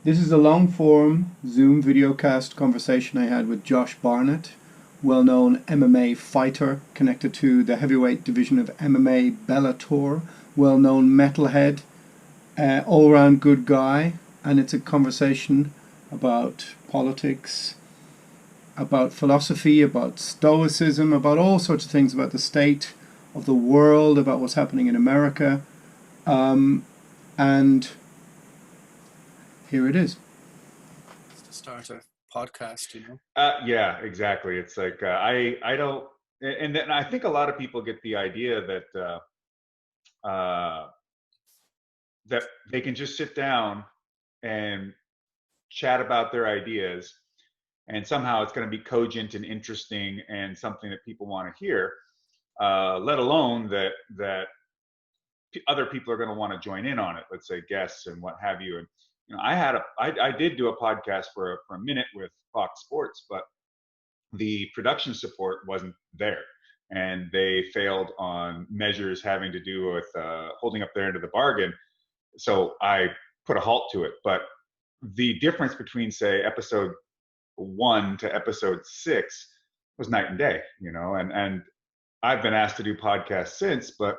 This is a long form Zoom videocast conversation I had with Josh Barnett, well known MMA fighter connected to the heavyweight division of MMA Bellator, well known metalhead, all round good guy. And it's a conversation about politics, about philosophy, about stoicism, about all sorts of things, about the state of the world, about what's happening in America. And here it is. To start a podcast, you know. Yeah, exactly. It's like I don't, and then I think a lot of people get the idea that they can just sit down and chat about their ideas, and somehow it's going to be cogent and interesting and something that people want to hear. Let alone that other people are going to want to join in on it. Let's say guests and what have you. And I did do a podcast for a minute with Fox Sports, but the production support wasn't there, and they failed on measures having to do with holding up their end of the bargain. So I put a halt to it. But the difference between, say, episode 1 to episode 6 was night and day, and I've been asked to do podcasts since, but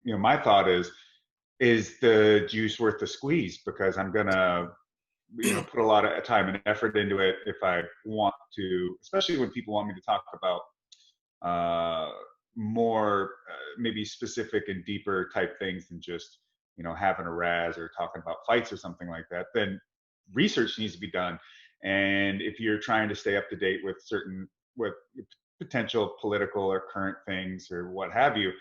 my thought is the juice worth the squeeze? Because I'm gonna put a lot of time and effort into it if I want to, especially when people want me to talk about more maybe specific and deeper type things than just having a razz or talking about fights or something like that. Then research needs to be done, and if you're trying to stay up to date with potential political or current things or what have you,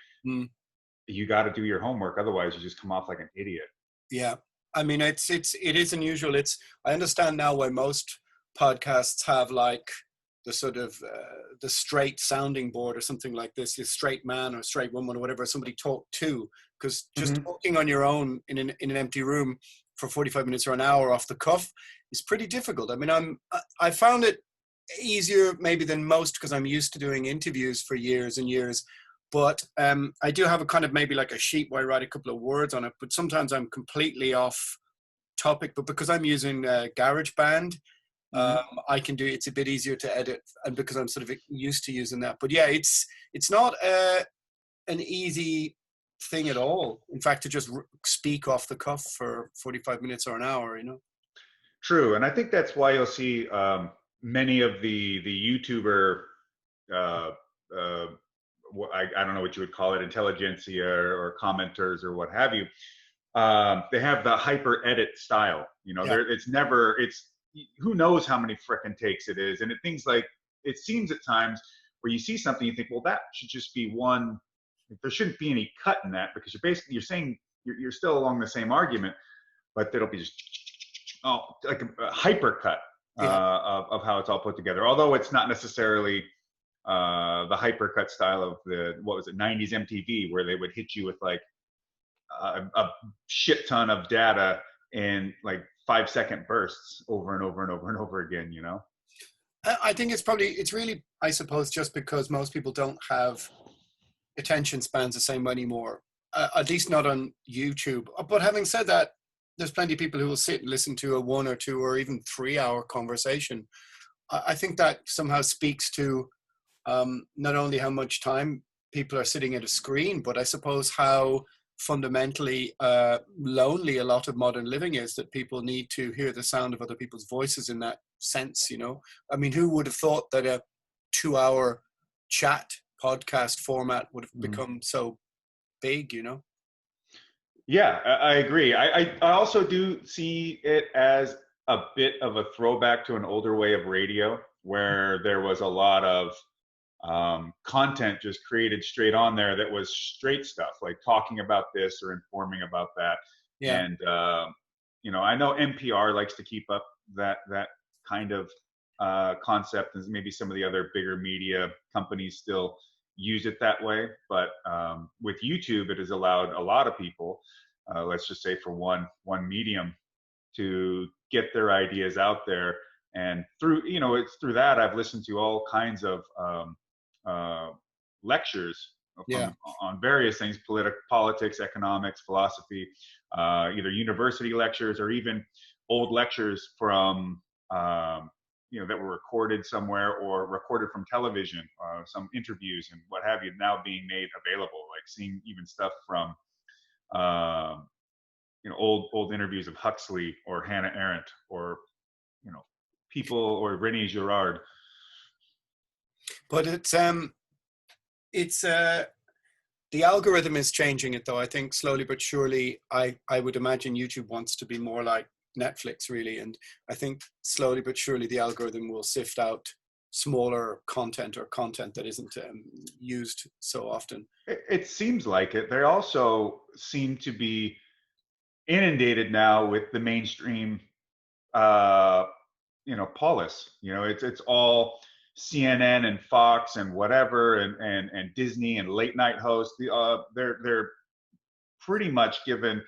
you got to do your homework. Otherwise, you just come off like an idiot. Yeah, I mean, it is unusual. I understand now why most podcasts have like the sort of the straight sounding board or something like this, the straight man or straight woman or whatever somebody talk to, because just talking on your own in an empty room for 45 minutes or an hour off the cuff is pretty difficult. I mean, I found it easier maybe than most because I'm used to doing interviews for years and years. But I do have a kind of maybe like a sheet where I write a couple of words on it, but sometimes I'm completely off topic. But because I'm using GarageBand, I can do it's a bit easier to edit, and because I'm sort of used to using that. But yeah, it's not an easy thing at all. In fact, to just speak off the cuff for 45 minutes or an hour, True, and I think that's why you'll see many of the YouTuber. Uh, I don't know what you would call it, intelligentsia or commenters or what have you. They have the hyper edit style. Yeah. It's who knows how many frickin' takes it is, and things like it seems at times where you see something, you think, well, that should just be one. There shouldn't be any cut in that because you're saying you're still along the same argument, but it'll be just like a hyper cut of how it's all put together. Although it's not necessarily the hypercut style of the 90s MTV, where they would hit you with like a shit ton of data in like 5-second bursts over and over and over and over again. I think it's really, I suppose, just because most people don't have attention spans the same anymore, at least not on YouTube. But having said that, there's plenty of people who will sit and listen to a 1 or 2 or even 3-hour conversation. I think that somehow speaks to not only how much time people are sitting at a screen, but I suppose how fundamentally lonely a lot of modern living is, that people need to hear the sound of other people's voices in that sense, I mean, who would have thought that a 2-hour chat podcast format would have become so big, Yeah, I agree. I also do see it as a bit of a throwback to an older way of radio, where there was a lot of content just created straight on there that was straight stuff, like talking about this or informing about that. Yeah. And I know NPR likes to keep up that kind of concept, and maybe some of the other bigger media companies still use it that way. But with YouTube, it has allowed a lot of people, let's just say for one medium, to get their ideas out there. And through it's through that I've listened to all kinds of lectures on various things: politics, economics, philosophy, either university lectures or even old lectures from that were recorded somewhere or recorded from television, some interviews and what have you, now being made available. Like seeing even stuff from old interviews of Huxley or Hannah Arendt or people, or René Girard. But it's the algorithm is changing it, though. I think slowly but surely, I would imagine YouTube wants to be more like Netflix, really. And I think slowly but surely the algorithm will sift out smaller content or content that isn't used so often. It seems like it. They also seem to be inundated now with the mainstream, polis. It's all CNN and Fox and whatever, and Disney and late night hosts. They're pretty much given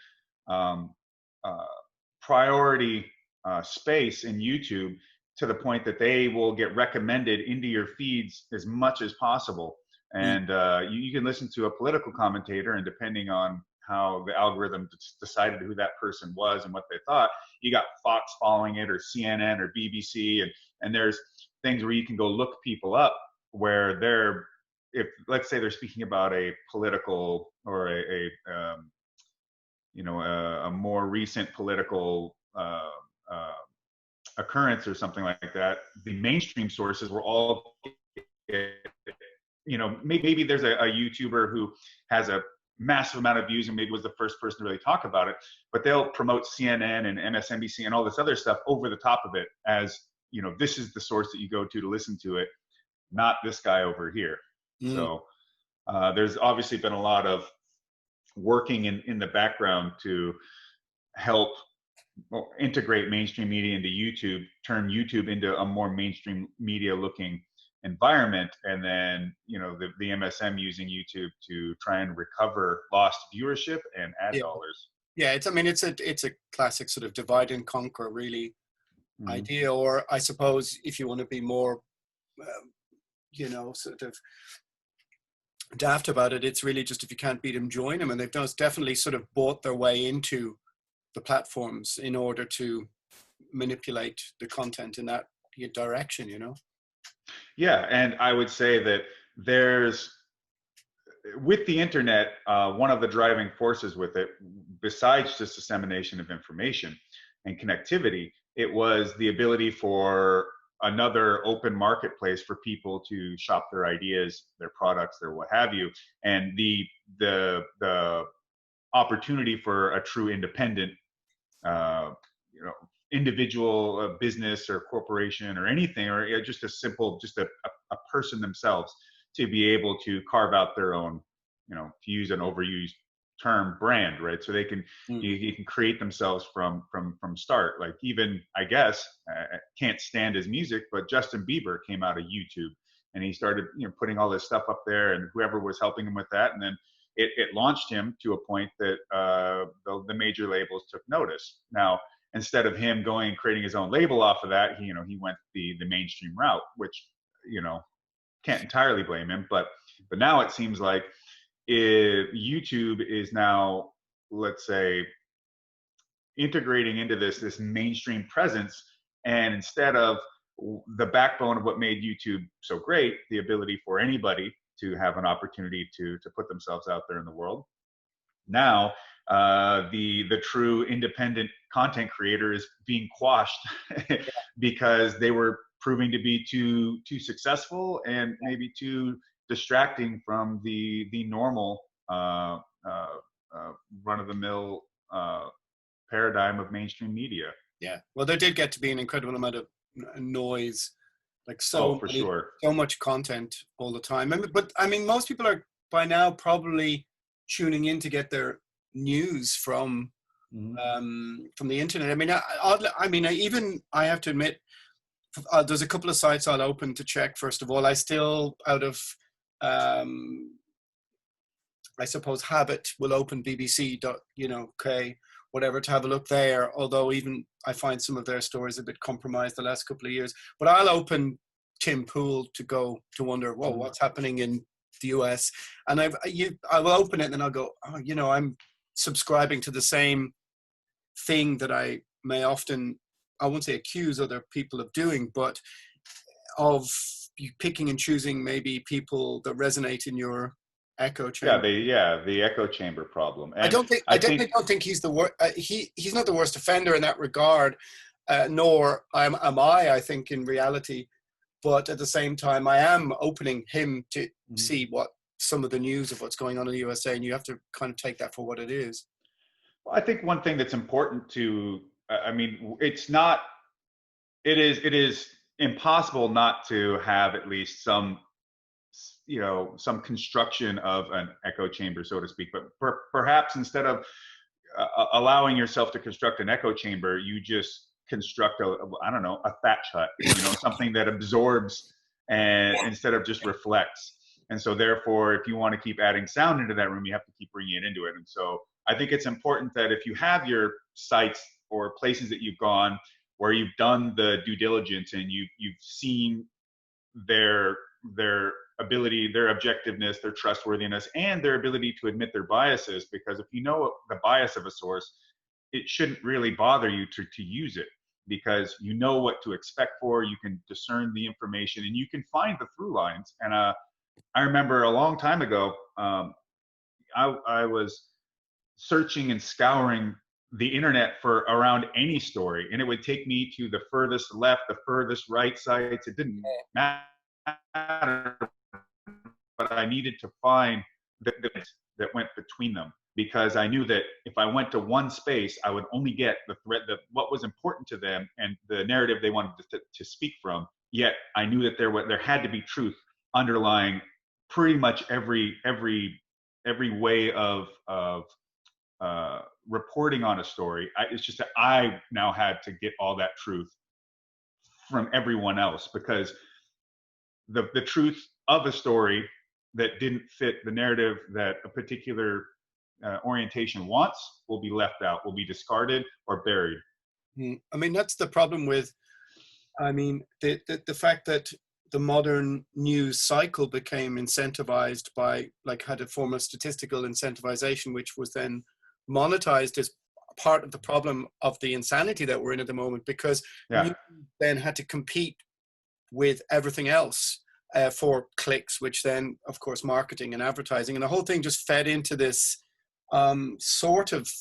priority space in YouTube, to the point that they will get recommended into your feeds as much as possible. And you can listen to a political commentator, and depending on how the algorithm decided who that person was and what they thought, you got Fox following it, or CNN or BBC, and there's things where you can go look people up where they're, if let's say they're speaking about a political or a more recent political occurrence or something like that, the mainstream sources were all, maybe there's a YouTuber who has a massive amount of views and maybe was the first person to really talk about it, but they'll promote CNN and MSNBC and all this other stuff over the top of it as, this is the source that you go to listen to it, not this guy over here. So there's obviously been a lot of working in the background to help integrate mainstream media into YouTube, turn YouTube into a more mainstream media looking environment, and then the MSM using YouTube to try and recover lost viewership and ad dollars. Yeah, it's a classic sort of divide and conquer, really, idea. Or I suppose if you want to be more sort of daft about it, it's really just, if you can't beat them, join them. And they've definitely sort of bought their way into the platforms in order to manipulate the content in that direction, Yeah, and I would say that with the internet, one of the driving forces with it, besides just dissemination of information and connectivity, it was the ability for another open marketplace for people to shop their ideas, their products, their what have you, and the opportunity for a true independent, individual business or corporation or anything, or just a person themselves, to be able to carve out their own, to use an overused term, brand, right? So they can, you can create themselves from start. Like, even, I guess, I can't stand his music, but Justin Bieber came out of YouTube, and he started, putting all this stuff up there, and whoever was helping him with that, and then it launched him to a point that the major labels took notice. Now, instead of him going and creating his own label off of that, he went the mainstream route, which, can't entirely blame him. But now it seems like YouTube is now, let's say, integrating into this mainstream presence, and instead of the backbone of what made YouTube so great, the ability for anybody to have an opportunity to put themselves out there in the world, now the true independent content creator is being quashed because they were proving to be too successful and maybe too distracting from the normal run-of-the-mill paradigm of mainstream media. Yeah, well, there did get to be an incredible amount of noise, like so much content all the time. But I mean, most people are by now probably tuning in to get their news from the internet. I mean, I have to admit, there's a couple of sites I'll open to check. First of all, I still, out of I suppose habit, will open BBC.UK, whatever, to have a look there. Although even I find some of their stories a bit compromised the last couple of years. But I'll open Tim Pool to go to wonder, whoa, what's happening in the US? And I will open it and then I'll go, I'm subscribing to the same thing that I may often, I won't say accuse other people of doing, but of you picking and choosing maybe people that resonate in your echo chamber. The echo chamber problem. And I definitely don't think he's the worst. He's not the worst offender in that regard, nor am I. I think in reality, but at the same time, I am opening him to see what some of the news of what's going on in the USA, and you have to kind of take that for what it is. Well, I think one thing that's important to, I mean, it is impossible not to have at least some, some construction of an echo chamber, so to speak. But perhaps instead of allowing yourself to construct an echo chamber, you just construct a thatch hut, something that absorbs and instead of just reflects. And so therefore, if you want to keep adding sound into that room, you have to keep bringing it into it. And so I think it's important that if you have your sites or places that you've gone where you've done the due diligence and you've seen their ability, their objectiveness, their trustworthiness, and their ability to admit their biases, because if you know the bias of a source, it shouldn't really bother you to use it, because you know what to expect for, you can discern the information, and you can find the through lines. And I remember a long time ago, I was searching and scouring the internet for around any story, and it would take me to the furthest left, the furthest right sites. It didn't matter, but I needed to find that went between them, because I knew that if I went to one space, I would only get the thread, what was important to them and the narrative they wanted to speak from. Yet I knew that there had to be truth underlying pretty much every way of reporting on a story. It's just that I now had to get all that truth from everyone else, because the truth of a story that didn't fit the narrative that a particular orientation wants will be left out, will be discarded or buried. I mean, that's the problem with, the fact that the modern news cycle became incentivized by, had a form of statistical incentivization, which was then monetized as part of the problem of the insanity that we're in at the moment, because news then had to compete with everything else for clicks, which then, of course, marketing and advertising, and the whole thing just fed into this sort of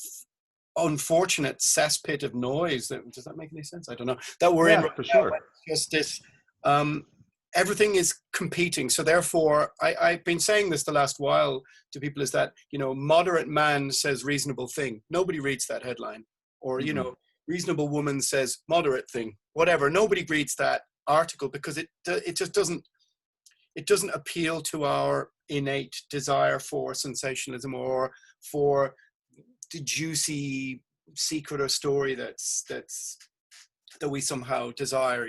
unfortunate cesspit of noise. Does that make any sense? I don't know. That we're in right for now. sure. Just this, everything is competing. So therefore, I've been saying this the last while to people, is that, moderate man says reasonable thing. Nobody reads that headline. Or, reasonable woman says moderate thing. Whatever. Nobody reads that article, because it just doesn't appeal to our innate desire for sensationalism or for the juicy secret or story that we somehow desire,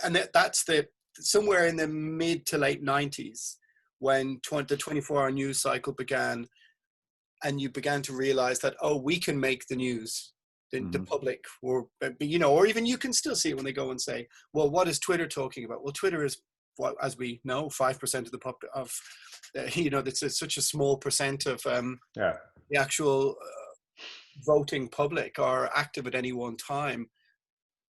and that's somewhere in the mid to late 90s when the 24-hour news cycle began, and you began to realize that, we can make the news. The public, or even you can still see it when they go and say, well, what is Twitter talking about? Well, Twitter is, as we know, 5% of the it's such a small percent of the actual voting public are active at any one time.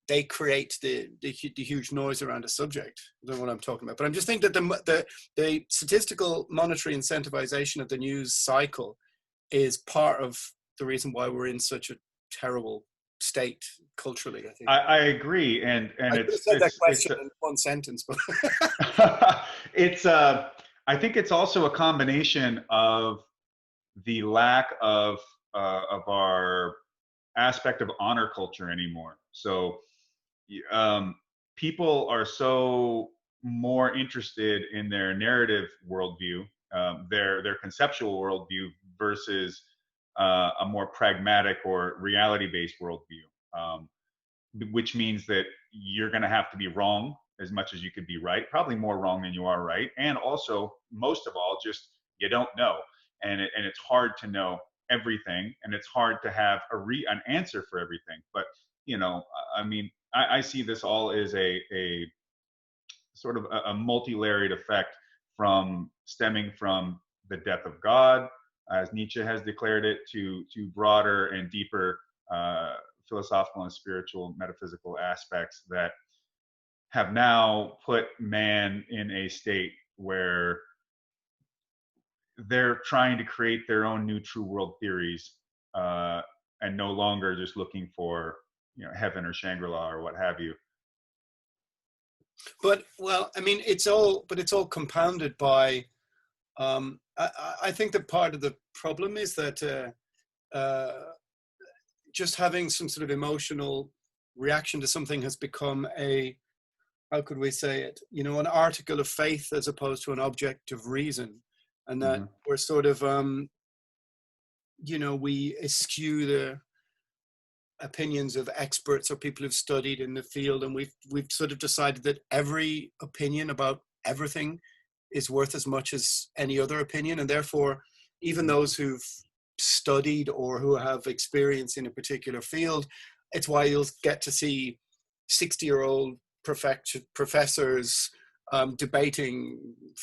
They create the huge noise around a subject. I don't know what I'm talking about, but I'm just thinking that the statistical monetary incentivization of the news cycle is part of the reason why we're in such a terrible state culturally, I think. I agree, and I it's said that question in one sentence, but it's I think it's also a combination of the lack of our aspect of honor culture anymore. So people are so more interested in their narrative worldview, their conceptual worldview, versus a more pragmatic or reality-based worldview, which means that you're going to have to be wrong as much as you could be right, probably more wrong than you are right, and also, most of all, just you don't know, and it's hard to know everything, and it's hard to have an answer for everything. But I see this all as a sort of a multi-layered effect stemming from the death of God, as Nietzsche has declared it, to broader and deeper philosophical and spiritual metaphysical aspects that have now put man in a state where they're trying to create their own new true world theories, and no longer just looking for, heaven or Shangri-La or what have you. But well, I mean, it's all compounded by. I think that part of the problem is that just having some sort of emotional reaction to something has become how could we say it? An article of faith as opposed to an object of reason, and that we're sort of, we eschew the opinions of experts or people who've studied in the field, and we've sort of decided that every opinion about everything is worth as much as any other opinion, and therefore even those who've studied or who have experience in a particular field, it's why you'll get to see 60-year-old professors debating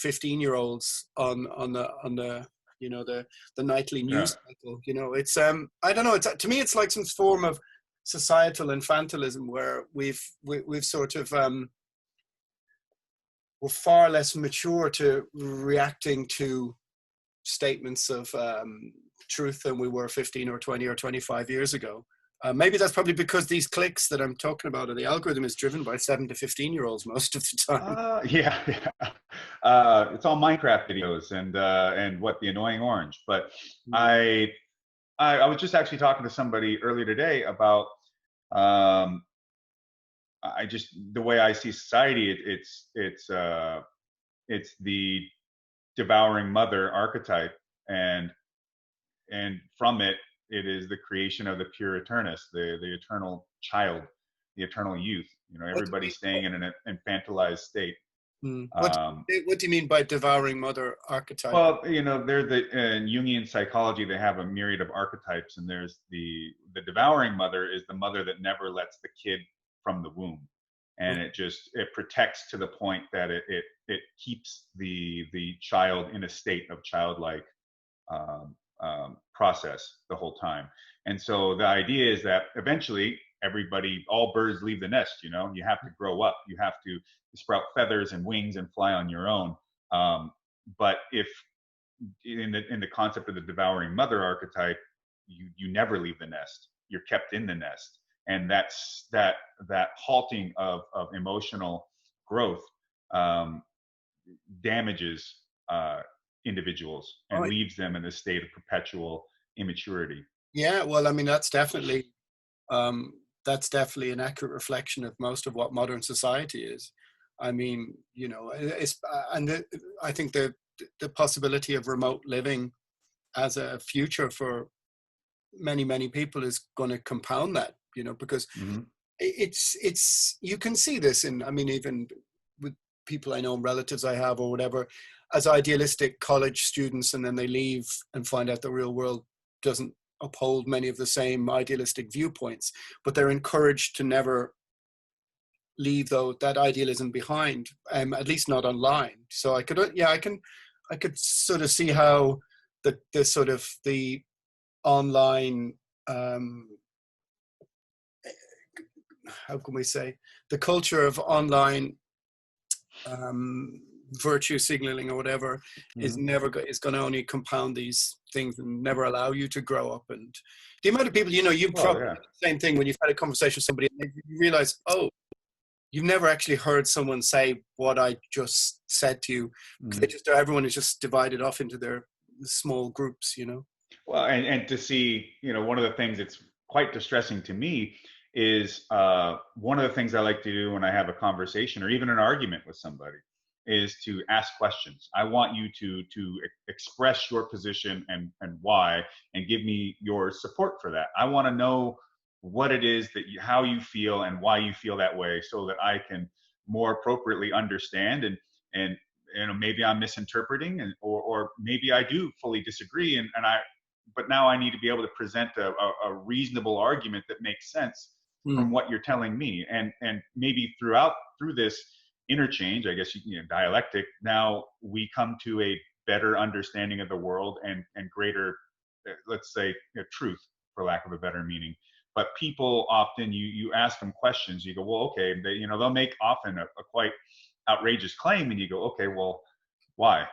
15-year-olds on the the nightly news cycle. It's I don't know, it's, to me it's like some form of societal infantilism where we've sort of we're far less mature to reacting to statements of truth than we were 15 or 20 or 25 years ago. Maybe that's probably because these clicks that I'm talking about, or the algorithm is driven by 7 to 15-year-olds most of the time. Yeah. It's all Minecraft videos and what, the annoying orange. But I was just actually talking to somebody earlier today about the way I see society. It's the devouring mother archetype, and from it is the creation of the pure eternus, the eternal child, the eternal youth. Everybody's staying in an infantilized state. What do you mean by devouring mother archetype? Well, they're in Jungian psychology, they have a myriad of archetypes, and there's the devouring mother is the mother that never lets the kid from the womb, and it protects to the point that it keeps the child in a state of childlike process the whole time. And so the idea is that eventually all birds leave the nest. You have to grow up, you have to sprout feathers and wings and fly on your own. But if in the concept of the devouring mother archetype, you never leave the nest, you're kept in the nest. And that's that halting of emotional growth damages individuals and leaves them in a state of perpetual immaturity. Yeah, well, I mean, that's definitely an accurate reflection of most of what modern society is. I mean, I think the possibility of remote living as a future for many, many people is going to compound that, because it's you can see this in, I mean, even with people I know, relatives I have or whatever, as idealistic college students, and then they leave and find out the real world doesn't uphold many of the same idealistic viewpoints, but they're encouraged to never leave that idealism behind, at least not online. So I could sort of see how the sort of the online how can we say, the culture of online virtue signaling or whatever is going to only compound these things and never allow you to grow up. And the amount of people, you've probably done the same thing when you've had a conversation with somebody and you realize, oh, you've never actually heard someone say what I just said to you. Everyone is just divided off into their small groups, Well, and to see, one of the things that's quite distressing to me is one of the things I like to do when I have a conversation or even an argument with somebody is to ask questions. I want you to express your position and why, and give me your support for that. I want to know what it is how you feel and why you feel that way, so that I can more appropriately understand and maybe I'm misinterpreting, or maybe I do fully disagree, but now I need to be able to present a reasonable argument that makes sense from what you're telling me, and maybe through this interchange, I guess, dialectic, now we come to a better understanding of the world and greater, let's say, truth, for lack of a better meaning. but people often, you ask them questions, you go, well, okay, they'll make often a quite outrageous claim, and you go, okay, well, why?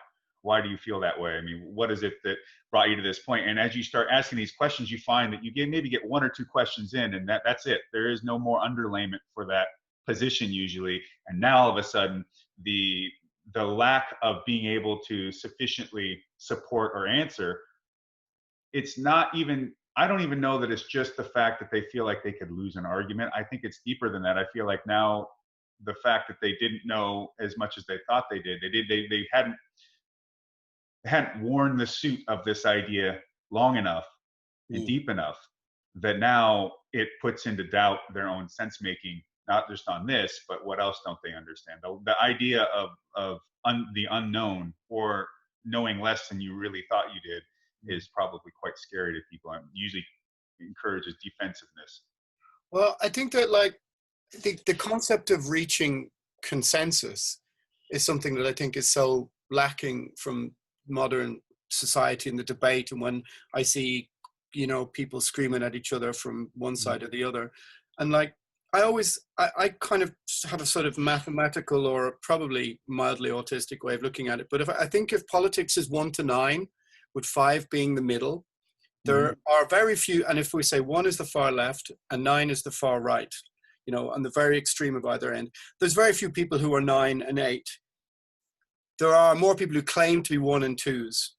Why do you feel that way? I mean, what is it that brought you to this point? And as you start asking these questions, you find that you maybe get one or two questions in, and that's it. There is no more underlayment for that position usually. And now all of a sudden, the lack of being able to sufficiently support or answer, it's not even, I don't even know that it's just the fact that they feel like they could lose an argument. I think it's deeper than that. I feel like now the fact that they didn't know as much as they thought they did, they hadn't worn the suit of this idea long enough and deep enough that now it puts into doubt their own sense making, not just on this, but what else don't they understand? The idea of the unknown, or knowing less than you really thought you did, is probably quite scary to people. It usually encourages defensiveness. Well, I think that like the concept of reaching consensus is something that I think is so lacking from modern society in the debate. And when I see, people screaming at each other from one side or the other, and like, I kind of have a sort of mathematical or probably mildly autistic way of looking at it. But I think if politics is 1 to 9, with 5 being the middle, there are very few. And if we say 1 is the far left and 9 is the far right, on the very extreme of either end, there's very few people who are 9 and 8. There are more people who claim to be 1 and 2s.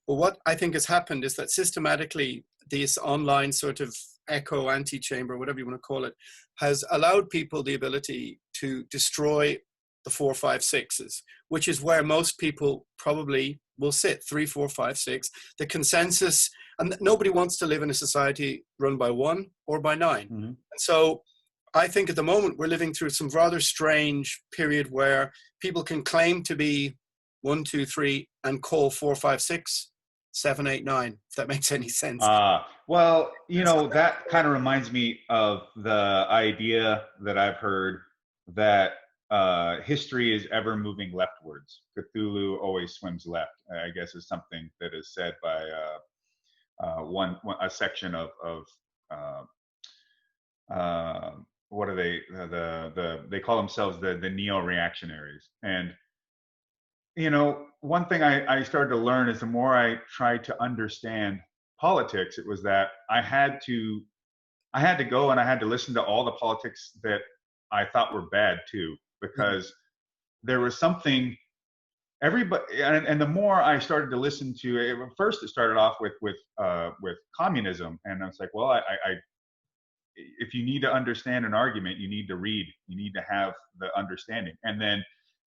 But what I think has happened is that systematically, this online sort of echo antechamber, whatever you want to call it, has allowed people the ability to destroy the 4, 5, 6s, which is where most people probably will sit. 3, 4, 5, 6. The consensus, and nobody wants to live in a society run by 1 or by 9. And so I think at the moment we're living through some rather strange period where people can claim to be 1, 2, 3 and call 4, 5, 6, 7, 8, 9, if that makes any sense. Well, that kind of reminds me of the idea that I've heard that history is ever moving leftwards. Cthulhu always swims left, I guess, is something that is said by a section of what are they? They call themselves the neo-reactionaries. And one thing I started to learn is the more I tried to understand politics, it was that I had to go and I had to listen to all the politics that I thought were bad too, because there was something everybody, and the more I started to listen to it, first it started off with communism, and I was like, well, if you need to understand an argument, you need to read, you need to have the understanding. And then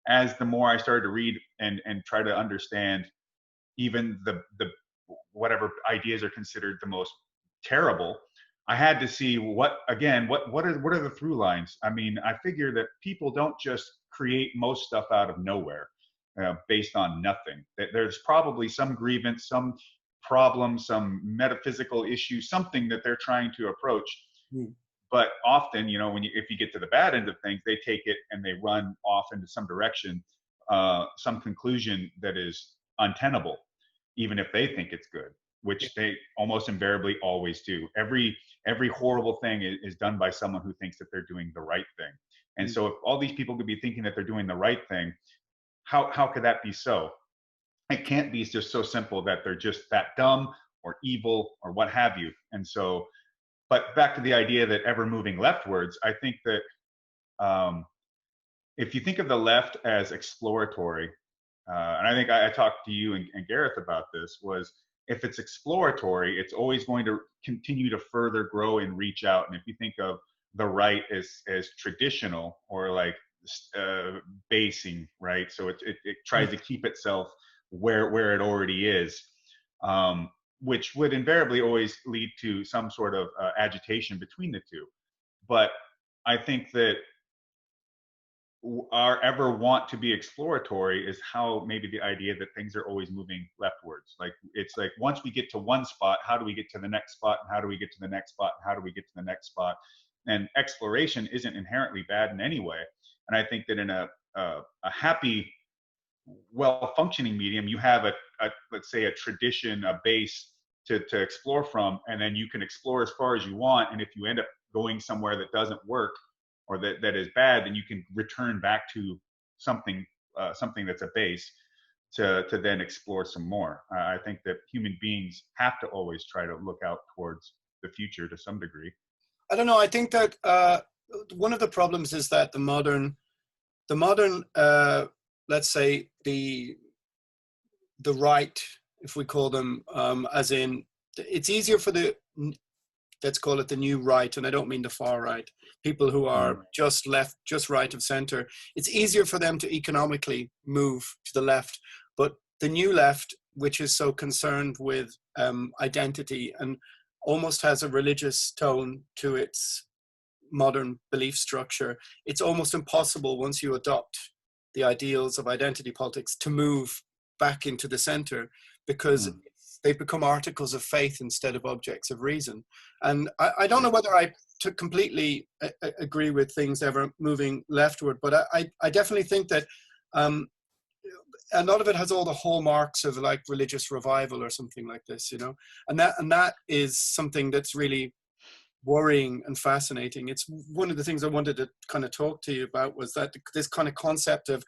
as the more I started to read and try to understand even the whatever ideas are considered the most terrible, I had to see what are the through lines. I mean, I figure that people don't just create most stuff out of nowhere based on nothing. There's probably some grievance, some problem, some metaphysical issue, something that they're trying to approach. But often, if you get to the bad end of things, they take it and they run off into some direction, some conclusion that is untenable, even if they think it's good, which they almost invariably always do. Every horrible thing is done by someone who thinks that they're doing the right thing. And so if all these people could be thinking that they're doing the right thing, how could that be so? It can't be just so simple that they're just that dumb or evil or what have you. And so, but back to the idea that ever moving leftwards, I think that if you think of the left as exploratory, and I think I talked to you and Gareth about this, was if it's exploratory, it's always going to continue to further grow and reach out. And if you think of the right as traditional or like basing, right? So it tries to keep itself where it already is. Which would invariably always lead to some sort of agitation between the two. But I think that our ever want to be exploratory is how maybe the idea that things are always moving leftwards. Like it's like once we get to one spot, how do we get to the next spot? And how do we get to the next spot? And how do we get to the next spot? And exploration isn't inherently bad in any way. And I think that in a happy, well-functioning medium, you have a let's say a tradition, a base to explore from, and then you can explore as far as you want. And if you end up going somewhere that doesn't work or that is bad, then you can return back to something that's a base to then explore some more. I think that human beings have to always try to look out towards the future to some degree. I don't know. I think that one of the problems is that the modern, let's say the right, if we call them, as in, it's easier for the, let's call it the new right, and I don't mean the far right, people who are just left, just right of center. It's easier for them to economically move to the left, but the new left, which is so concerned with identity and almost has a religious tone to its modern belief structure, it's almost impossible once you adopt the ideals of identity politics to move back into the center, because they've become articles of faith instead of objects of reason. And I don't know whether I completely agree with things ever moving leftward, but I definitely think that a lot of it has all the hallmarks of like religious revival or something like this, you know, and that is something that's really worrying and fascinating. It's one of the things I wanted to kind of talk to you about, was that this kind of concept of,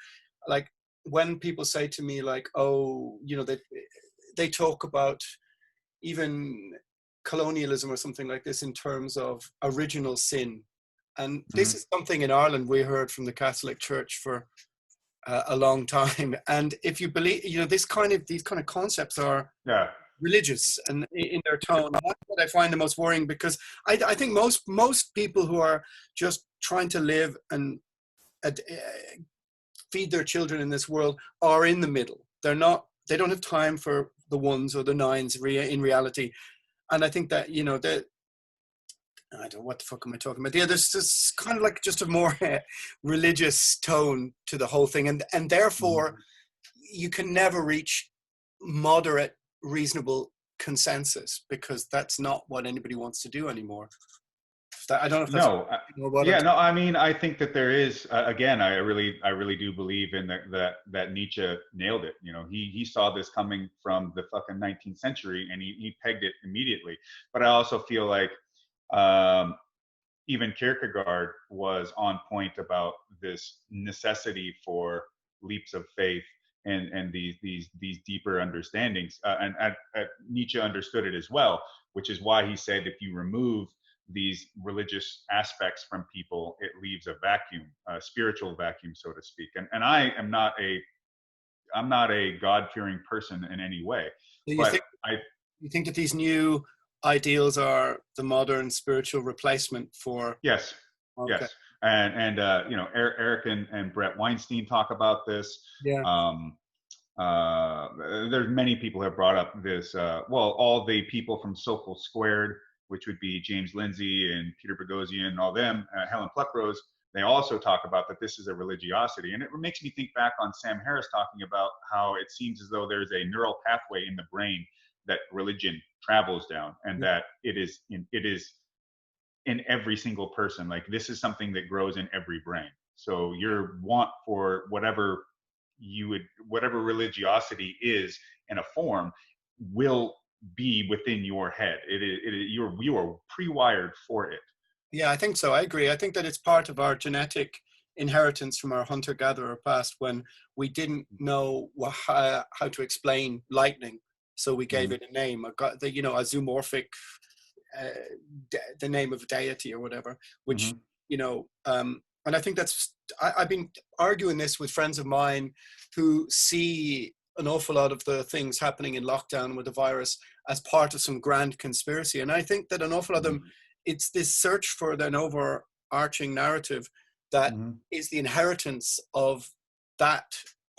like, when people say to me like, oh, you know, they talk about even colonialism or something like this in terms of original sin. And this is something in Ireland we heard from the Catholic Church for a long time. And if you believe, you know, these kind of concepts are religious and in their tone. And that's what I find the most worrying, because I think most people who are just trying to live and feed their children in this world are in the middle. They don't have time for the ones or the nines in reality. And I think that, you know, I don't know, what the fuck am I talking about? Yeah, there's this kind of like just a more religious tone to the whole thing. And therefore, you can never reach moderate, reasonable consensus, because that's not what anybody wants to do anymore. I don't know if that's I mean, I think that there is, again, I really do believe in that Nietzsche nailed it. You know, he saw this coming from the fucking 19th century, and he pegged it immediately. But I also feel like even Kierkegaard was on point about this necessity for leaps of faith and these deeper understandings. And Nietzsche understood it as well, which is why he said, if you remove these religious aspects from people, it leaves a vacuum, a spiritual vacuum, so to speak. And I'm not a God-fearing person in any way. So you think that these new ideals are the modern spiritual replacement for? Yes. Okay. Yes. And you know, Eric and Brett Weinstein talk about this. Yeah. There's many people have brought up this. All the people from Social Squared, which would be James Lindsay and Peter Boghossian and all them, Helen Pluckrose, they also talk about that this is a religiosity. And it makes me think back on Sam Harris talking about how it seems as though there's a neural pathway in the brain that religion travels down, and that it is in every single person. Like, this is something that grows in every brain. So your want for whatever religiosity is in a form will be within your head. You are pre-wired for it. Yeah, I think so. I agree. I think that it's part of our genetic inheritance from our hunter-gatherer past, when we didn't know how to explain lightning, so we gave it a name. A zoomorphic, the name of deity or whatever. Which you know, and I think that's. I've been arguing this with friends of mine who see an awful lot of the things happening in lockdown with the virus as part of some grand conspiracy. And I think that an awful lot of them, it's this search for an overarching narrative that is the inheritance of that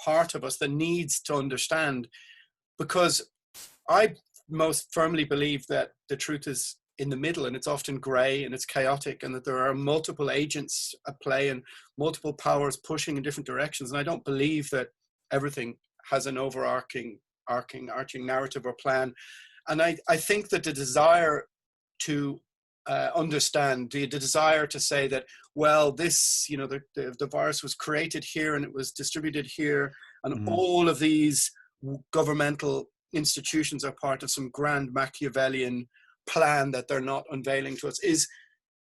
part of us that needs to understand. Because I most firmly believe that the truth is in the middle, and it's often gray and it's chaotic, and that there are multiple agents at play and multiple powers pushing in different directions. And I don't believe that everything has an overarching narrative or plan. And I think that the desire to understand, the desire to say that, well, this, you know, the virus was created here and it was distributed here, and all of these governmental institutions are part of some grand Machiavellian plan that they're not unveiling to us,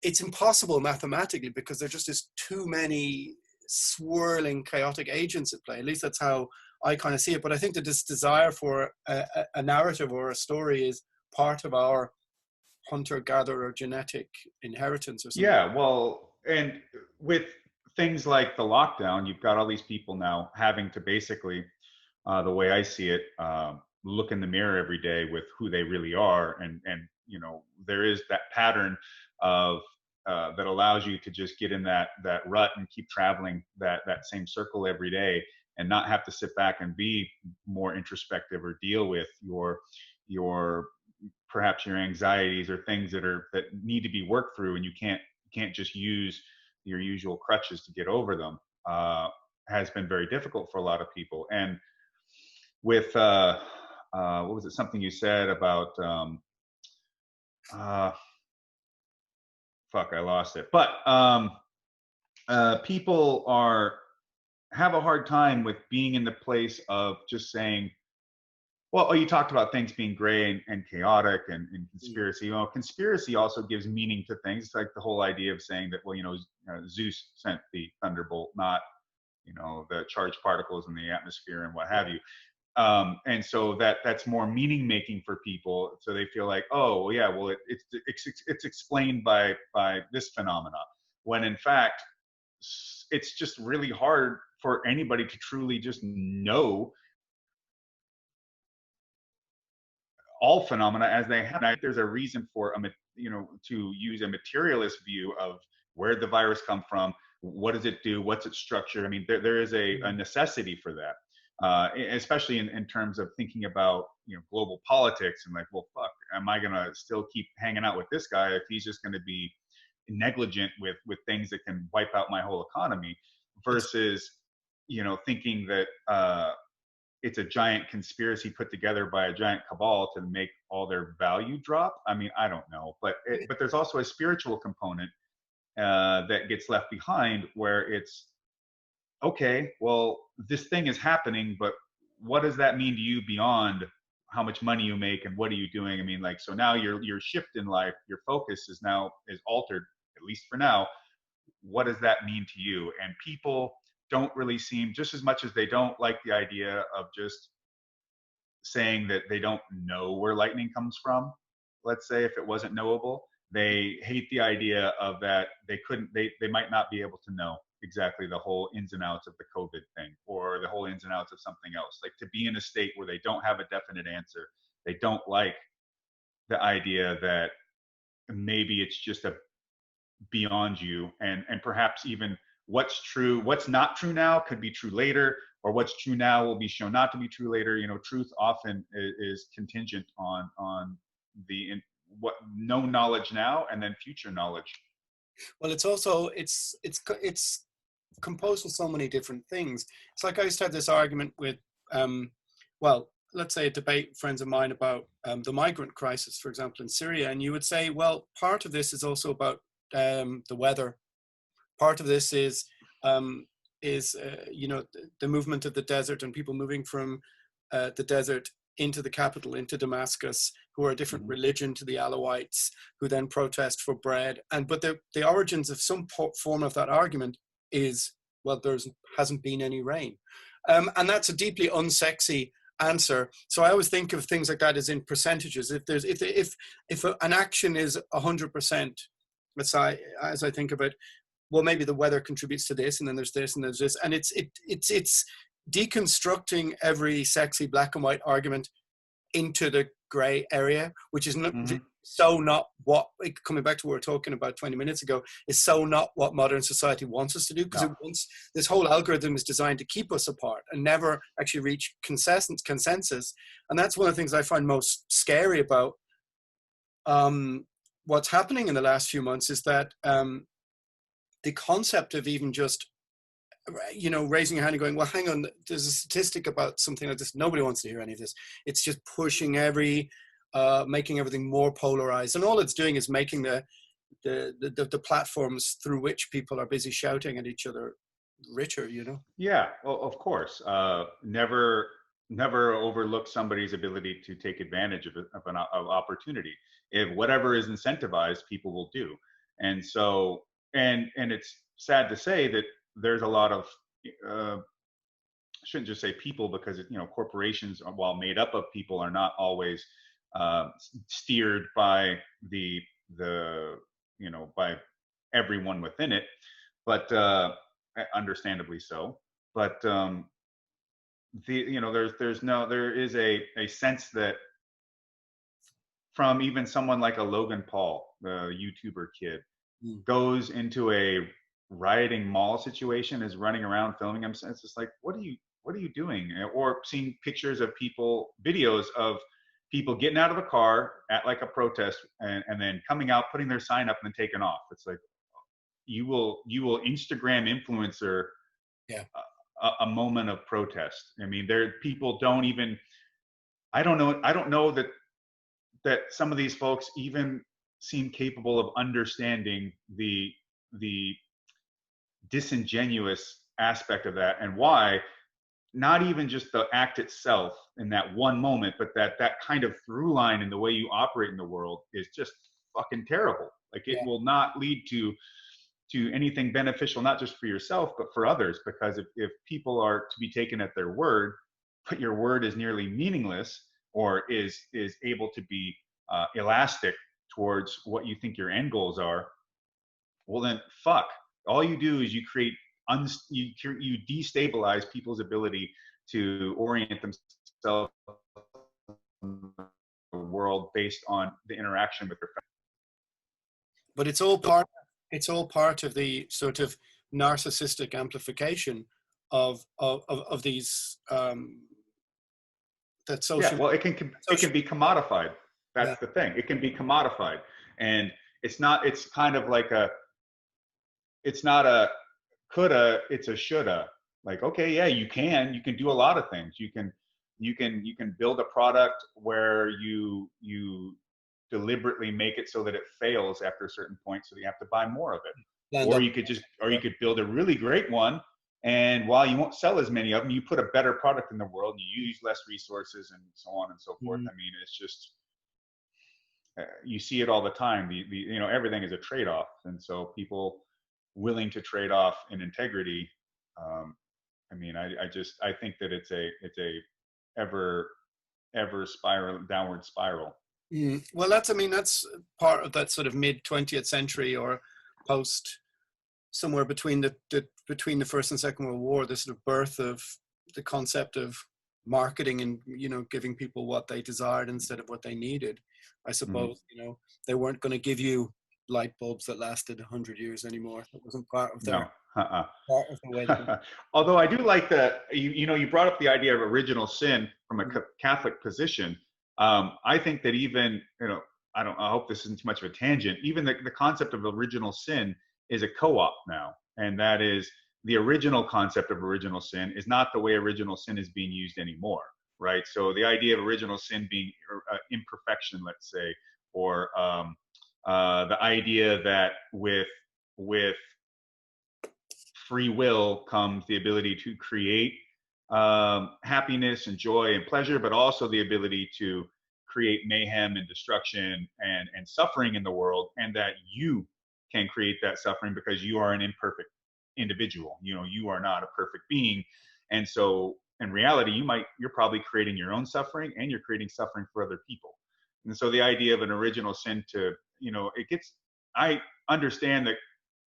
it's impossible mathematically, because there just is too many swirling, chaotic agents at play. At least that's how I kind of see it. But I think that this desire for a narrative or a story is part of our hunter-gatherer genetic inheritance or something. Yeah, well, and with things like the lockdown, you've got all these people now having to basically, the way I see it, look in the mirror every day with who they really are, and you know, there is that pattern of that allows you to just get in that rut and keep traveling that same circle every day, and not have to sit back and be more introspective or deal with your perhaps your anxieties or things that need to be worked through, and you can't just use your usual crutches to get over them, has been very difficult for a lot of people. And with what was it, something you said about fuck, I lost it. But people have a hard time with being in the place of just saying, well, you talked about things being gray and chaotic and conspiracy. Well, conspiracy also gives meaning to things. It's like the whole idea of saying that, well, you know, Zeus sent the thunderbolt, not, you know, the charged particles in the atmosphere and what have you. And so that's more meaning making for people. So they feel like, oh, well, yeah, well, it's explained by this phenomena, when in fact, it's just really hard for anybody to truly just know all phenomena as they happen. There's a reason for to use a materialist view of where the virus come from, what does it do, what's its structure. I mean, there is a necessity for that, especially in terms of thinking about, you know, global politics, and like, well, fuck, am I gonna still keep hanging out with this guy if he's just gonna be negligent with things that can wipe out my whole economy, versus, you know, thinking that it's a giant conspiracy put together by a giant cabal to make all their value drop. I mean, I don't know, but there's also a spiritual component that gets left behind, where it's, okay, well, this thing is happening, but what does that mean to you beyond how much money you make and what are you doing? I mean, like, so now your shift in life, your focus is altered, at least for now. What does that mean to you? And people don't really seem, just as much as they don't like the idea of just saying that they don't know where lightning comes from, let's say, if it wasn't knowable, they hate the idea of that they might not be able to know exactly the whole ins and outs of the COVID thing, or the whole ins and outs of something else. Like, to be in a state where they don't have a definite answer, they don't like the idea that maybe it's just a beyond you, and perhaps even what's true, what's not true now could be true later, or what's true now will be shown not to be true later. You know, truth often is contingent on what known knowledge now and then future knowledge. Well, it's also it's composed of so many different things. It's like I used to have this argument with well, let's say a debate friends of mine about the migrant crisis, for example, in Syria, and you would say, well, part of this is also about the weather. Part of this is you know, the movement of the desert and people moving from the desert into the capital, into Damascus, who are a different religion to the Alawites, who then protest for bread. But the origins of some form of that argument is, well, hasn't been any rain, and that's a deeply unsexy answer. So I always think of things like that as in percentages. If an action is 100%, as I think of it, well, maybe the weather contributes to this, and then there's this, and there's this, and it's deconstructing every sexy black and white argument into the gray area, which is not not what, coming back to what we were talking about 20 minutes ago, is so not what modern society wants us to do, because this whole algorithm is designed to keep us apart and never actually reach consensus. And that's one of the things I find most scary about what's happening in the last few months, is that the concept of even just, you know, raising your hand and going, well, hang on, there's a statistic about something like this. Nobody wants to hear any of this. It's just pushing making everything more polarized. And all it's doing is making the platforms through which people are busy shouting at each other richer, you know? Yeah, well, of course. Never never overlook somebody's ability to take advantage of opportunity. If whatever is incentivized, people will do. And so, and it's sad to say that there's a lot of, I shouldn't just say people, because corporations, while made up of people, are not always steered by the by everyone within it, but understandably so. But there is a sense that from even someone like a Logan Paul, the YouTuber kid, goes into a rioting mall situation, is running around filming him. It's just like, what are you doing? Or seeing pictures of people, videos of people getting out of a car at like a protest, and then coming out, putting their sign up, and then taking off. It's like, you will Instagram influencer a moment of protest. I mean, people don't even, I don't know that some of these folks even seem capable of understanding the disingenuous aspect of that, and why not even just the act itself in that one moment, but that kind of through line in the way you operate in the world is just fucking terrible. Like, it will not lead to anything beneficial, not just for yourself, but for others. Because if people are to be taken at their word, but your word is nearly meaningless, or is able to be elastic towards what you think your end goals are, well then fuck. All you do is you create you destabilize people's ability to orient themselves in the world based on the interaction with their family. But it's all part of the sort of narcissistic amplification of these that social. Yeah, well, it can be commodified. That's the thing. It can be commodified, and it's kind of like it's not a coulda, it's a shoulda. Like, okay, yeah, you can do a lot of things. You can build a product where you deliberately make it so that it fails after a certain point, so that you have to buy more of it. Or you could build a really great one, and while you won't sell as many of them, you put a better product in the world, and you use less resources, and so on and so forth. I mean, it's just, you see it all the time. Everything is a trade-off, and so people willing to trade off in integrity. I mean, I think that it's a ever downward spiral. Well, that's part of that sort of mid 20th century, or post, somewhere between the First and Second World War, the sort of birth of the concept of marketing, and giving people what they desired instead of what they needed. I suppose they weren't going to give you light bulbs that lasted 100 years anymore. That wasn't part of their part of the way. Although I do like that you brought up the idea of original sin from a Catholic position. I think that even I hope this isn't too much of a tangent. Even the concept of original sin is a co-op now, and that is, the original concept of original sin is not the way original sin is being used anymore, right? So the idea of original sin being imperfection, let's say, or the idea that with free will comes the ability to create happiness and joy and pleasure, but also the ability to create mayhem and destruction and suffering in the world, and that you can create that suffering because you are an imperfect individual. You are not a perfect being, and so in reality, you're probably creating your own suffering, and you're creating suffering for other people. And so the idea of an original sin, to I understand that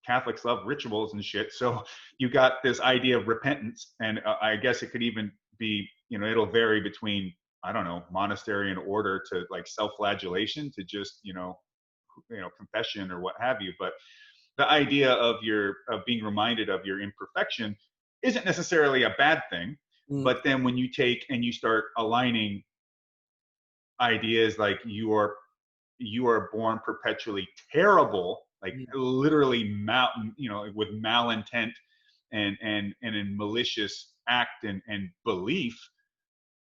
Catholics love rituals and shit, so you got this idea of repentance, and I guess it could even be, it'll vary between, I don't know, monastery and order, to like self-flagellation, to just confession or what have you. But the idea of being reminded of your imperfection isn't necessarily a bad thing. But then when you take and you start aligning ideas like you are born perpetually terrible, like literally with malintent and in malicious act and belief,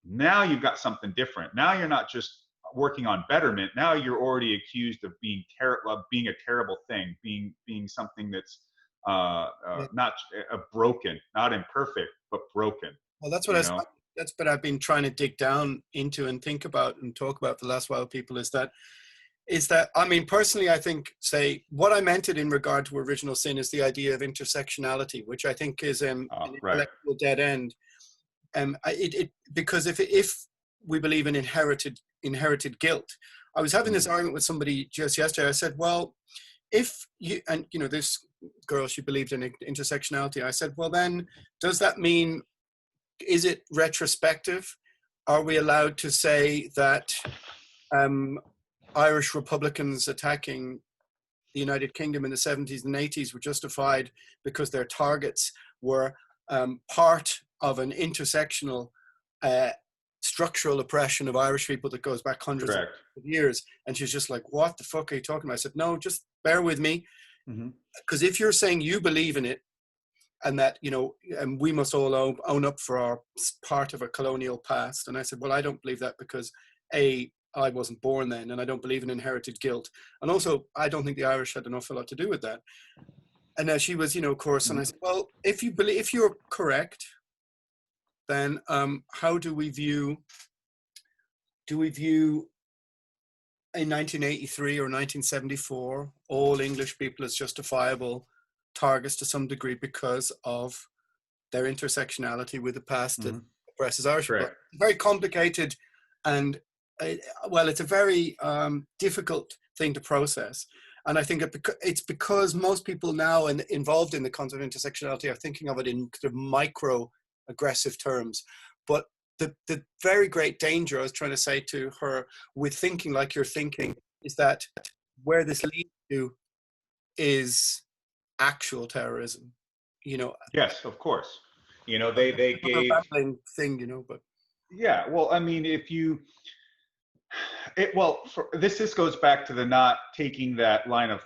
now you've got something different. Now you're not just working on betterment. Now you're already accused of being a terrible thing, being something that's not broken, not imperfect, but broken. Well, that's what that's what I've been trying to dig down into and think about and talk about the last while, people, is that I mean, personally, I think, say, what I meant it in regard to original sin is the idea of intersectionality, which I think is an right. intellectual dead end. Because if we believe in inherited guilt, I was having this argument with somebody just yesterday. I said, well, if you, and you know, this girl, she believed in intersectionality. I said, well, then does that mean, is it retrospective? Are we allowed to say that Irish Republicans attacking the United Kingdom in the 70s and 80s were justified because their targets were part of an intersectional structural oppression of Irish people that goes back hundreds of years? And she's just like, what the fuck are you talking about? I said, no, just bear with me. Because if you're saying you believe in it, and that, you know, and we must all own up for our part of a colonial past. And I said, well, I don't believe that because I wasn't born then, and I don't believe in inherited guilt. And also, I don't think the Irish had an awful lot to do with that. And she was, you know, of course, and I said, well, if you're correct, then how do we view in 1983 or 1974 all English people as justifiable targets to some degree because of their intersectionality with the past that oppresses Irish people? Very complicated, and well, it's a very difficult thing to process. And I think it's because most people now involved in the concept of intersectionality are thinking of it in sort of micro-aggressive terms. But the very great danger, I was trying to say to her, with thinking like you're thinking, is that where this leads to is actual terrorism. You know. Yes, of course. You know, they gave thing, you know, but yeah. Well, I mean, if you. This goes back to the not taking their line of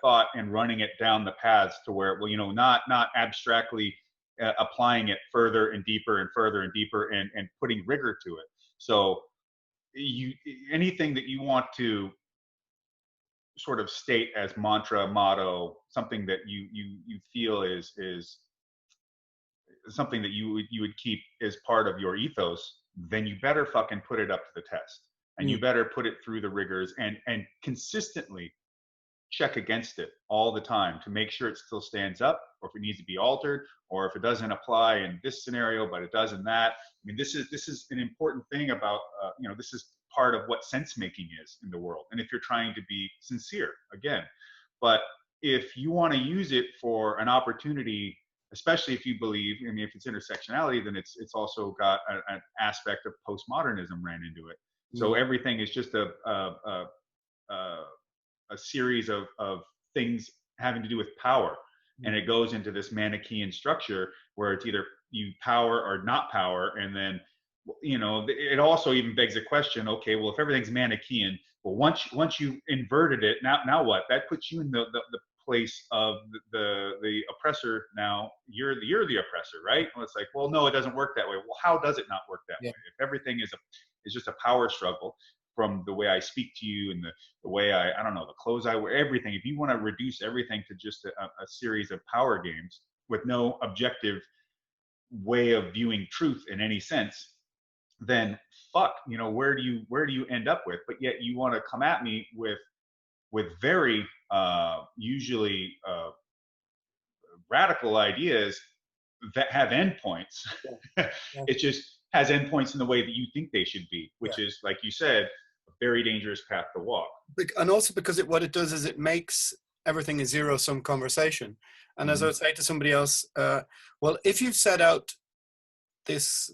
thought and running it down the paths to where, well, you know, not abstractly applying it further and deeper and further and deeper and putting rigor to it. So anything that you want to sort of state as mantra, motto, something that you feel is something that you would keep as part of your ethos, then you better fucking put it up to the test, and you better put it through the rigors and consistently check against it all the time to make sure it still stands up, or if it needs to be altered, or if it doesn't apply in this scenario but it does in that. I mean, this is an important thing about you know, this is part of what sense making is in the world, and if you're trying to be sincere again. But if you want to use it for an opportunity, especially if you believe, I mean, if it's intersectionality, then it's also got an aspect of postmodernism ran into it. So everything is just a series of things having to do with power, and it goes into this Manichaean structure where it's either you power or not power. And then, you know, it also even begs the question, okay, well, if everything's Manichaean, well, once you inverted it, now what? That puts you in the place of the oppressor. Now you're the oppressor, right? Well, it's like, well, no, it doesn't work that way. Well, how does it not work that way? If everything is just a power struggle, from the way I speak to you and the way I don't know, the clothes I wear, everything. If you want to reduce everything to just a series of power games with no objective way of viewing truth in any sense, then fuck, you know, where do you end up with? But yet you want to come at me with very usually radical ideas that have endpoints. It just has endpoints in the way that you think they should be, which is, like you said, a very dangerous path to walk. And also because what it does is it makes everything a zero-sum conversation. And as I would say to somebody else, well, if you've set out this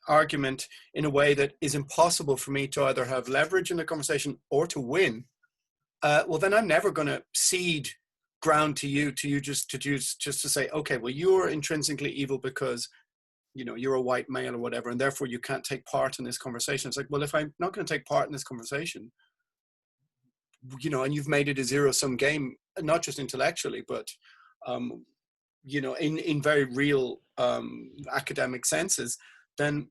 argument in a way that is impossible for me to either have leverage in the conversation or to win, well, then I'm never going to cede ground to you just to say, okay, well, you're intrinsically evil because, you know, you're a white male or whatever, and therefore you can't take part in this conversation. It's like, well, if I'm not going to take part in this conversation, you know, and you've made it a zero-sum game, not just intellectually, but, you know, in very real academic senses, then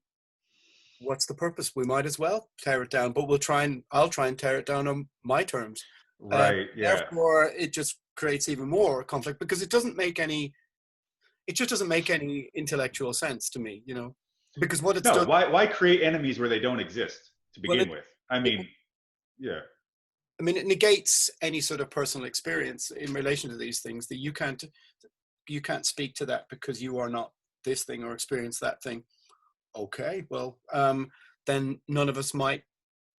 what's the purpose? We might as well tear it down, but I'll try and tear it down on my terms. Right. Therefore, it just creates even more conflict because it just doesn't make any intellectual sense to me, you know. Because what it's No, done, why create enemies where they don't exist to well, begin with? I mean, yeah. I mean, it negates any sort of personal experience in relation to these things, that you can't speak to that because you are not this thing or experience that thing. Okay, well, then none of us might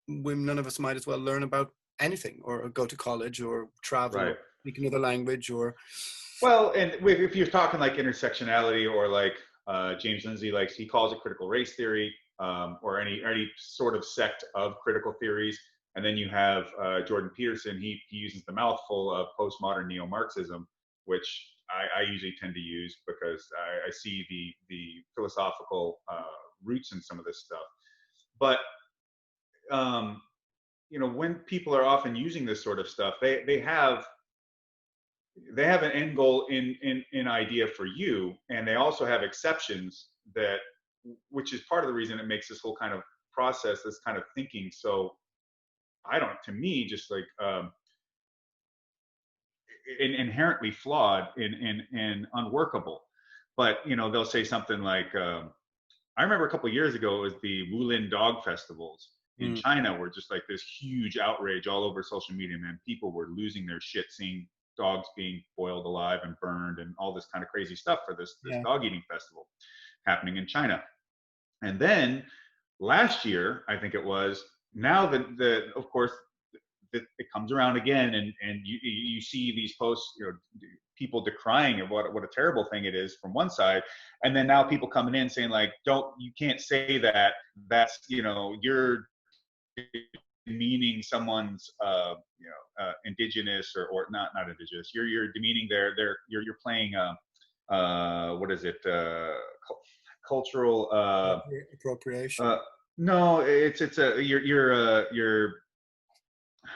as well learn about anything, or go to college, or travel, or Right. speak another language, or Well, and if you're talking like intersectionality, or like James Lindsay likes, he calls it critical race theory, or any sort of sect of critical theories. And then you have Jordan Peterson. He uses the mouthful of postmodern neo-Marxism, which I usually tend to use because I see the philosophical roots in some of this stuff. But when people are often using this sort of stuff, they have an end goal in idea for you, and they also have exceptions which is part of the reason it makes this whole kind of process, this kind of thinking, so to me, just like inherently flawed and unworkable. But they'll say something like, I remember a couple of years ago, it was the Wulin Dog Festivals in China, were just like this huge outrage all over social media, man. People were losing their shit seeing dogs being boiled alive and burned and all this kind of crazy stuff for this dog eating festival happening in China. And then last year, I think it was, now of course, it comes around again, and you see these posts, people decrying of what a terrible thing it is from one side, and then now people coming in saying like, you can't say that, that's you're demeaning someone's indigenous, or not indigenous, you're demeaning you're playing what is it, cultural appropriation. No, it's you're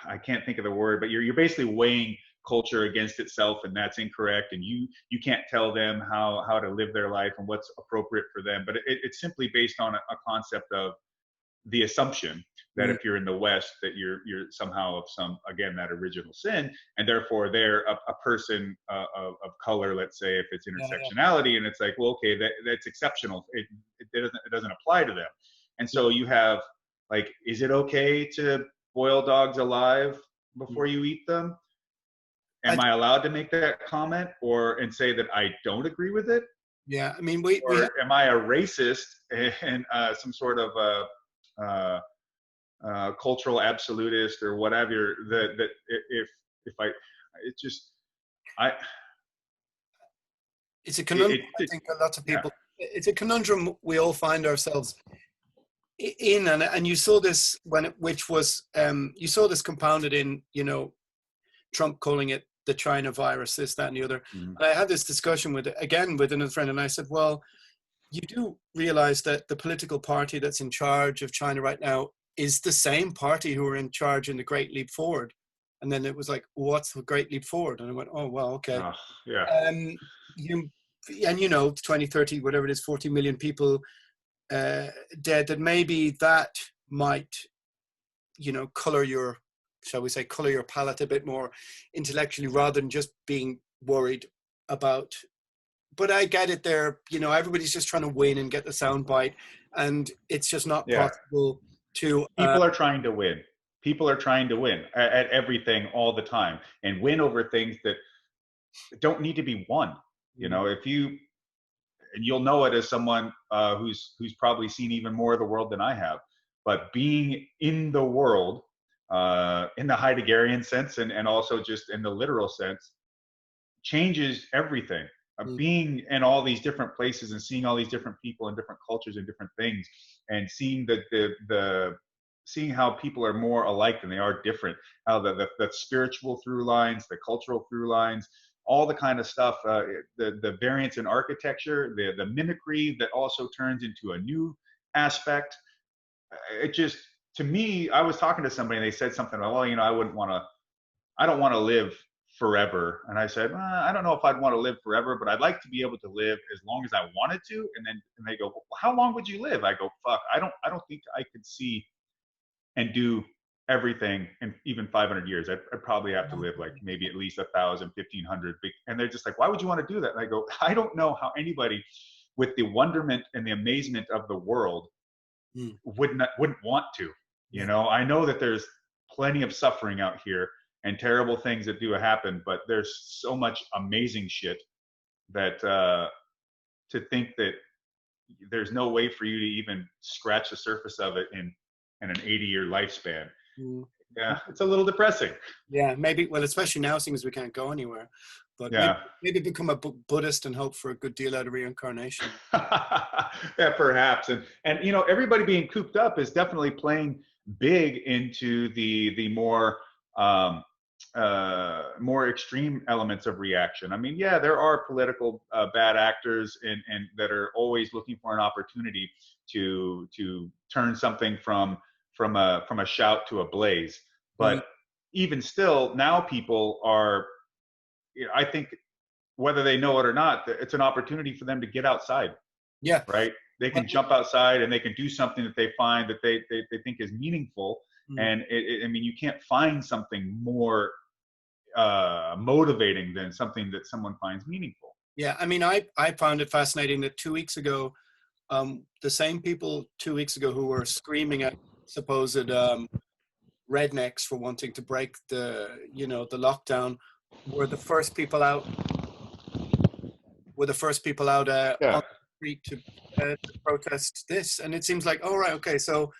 I can't think of the word, but you're basically weighing culture against itself, and that's incorrect, and you can't tell them how to live their life and what's appropriate for them. But it's simply based on a concept of the assumption that if you're in the West, that you're somehow of that original sin, and therefore they're a person of color, let's say, if it's intersectionality, and it's like, well, okay, that's exceptional. It doesn't apply to them. And so you have like, is it okay to boil dogs alive before you eat them? Am I allowed to make that comment and say that I don't agree with it? Yeah, I mean, am I a racist and some sort of cultural absolutist or whatever? That if I, it just it's a conundrum. I think lots of people. Yeah. It's a conundrum we all find ourselves in, and you saw this you saw this compounded in Trump calling it the China virus, this, that, and the other. And I had this discussion with another friend, and I said, well, you do realize that the political party that's in charge of China right now is the same party who were in charge in the Great Leap Forward. And then it was like, what's the Great Leap Forward? And I went, oh, well, okay. Yeah. 20, 30, whatever it is, 40 million people dead, that maybe that might, color your palate a bit more intellectually, rather than just being worried about. But I get it there, everybody's just trying to win and get the soundbite, and it's just not possible to. People are trying to win. People are trying to win at everything all the time, and win over things that don't need to be won. If you, and you'll know it as someone who's probably seen even more of the world than I have, but being in the world, in the Heideggerian sense, and also just in the literal sense, changes everything. Being in all these different places and seeing all these different people and different cultures and different things, and seeing seeing how people are more alike than they are different, how the spiritual through lines, the cultural through lines, all the kind of stuff, the variance in architecture, the mimicry that also turns into a new aspect. It just, to me, I was talking to somebody and they said something like, well, I don't want to live forever. And I said, I don't know if I'd want to live forever, but I'd like to be able to live as long as I wanted to. And they go, well, how long would you live? I go, fuck, I don't think I could see and do everything in even 500 years. I'd probably have to live like maybe at least 1,000, 1,500. And they're just like, why would you want to do that? And I go, I don't know how anybody with the wonderment and the amazement of the world, wouldn't want to. You know, I know that there's plenty of suffering out here and terrible things that do happen, but there's so much amazing shit that to think that there's no way for you to even scratch the surface of it in an 80-year lifespan. Yeah, it's a little depressing. Yeah, maybe. Well, especially now, since we can't go anywhere. But maybe become a Buddhist and hope for a good deal out of reincarnation. Yeah, perhaps. And you know, everybody being cooped up is definitely playing big into the more more extreme elements of reaction. I mean, yeah, there are political bad actors and that are always looking for an opportunity to turn something from a shout to a blaze. But even still, now people are, you know, I think whether they know it or not, it's an opportunity for them to get outside. Yeah. Right. They can jump outside and they can do something that they find that they think is meaningful. And I mean, you can't find something more motivating than something that someone finds meaningful. Yeah. I mean, I found it fascinating that 2 weeks ago, the same people 2 weeks ago who were screaming at supposed rednecks for wanting to break the lockdown were the first people out on the street to protest this. And it seems like, oh, right, okay, so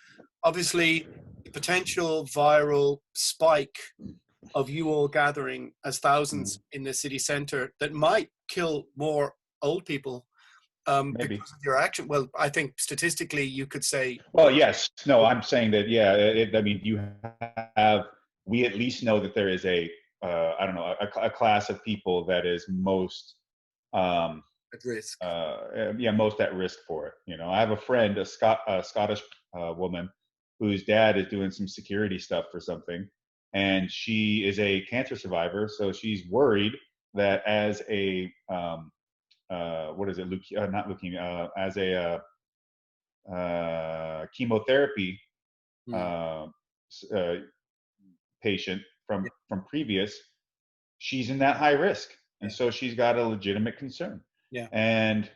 obviously the potential viral spike of you all gathering as thousands in the city center that might kill more old people Maybe. because of your action. Well, I think statistically you could say. Well, yes. No, I'm saying that, yeah, I mean, we at least know that there is a class of people that is most at risk. Most at risk for it. You know, I have a friend, a Scottish woman whose dad is doing some security stuff for something, and she is a cancer survivor. So she's worried that as a as a chemotherapy patient from previous, she's in that high risk, and so she's got a legitimate concern. Yeah. And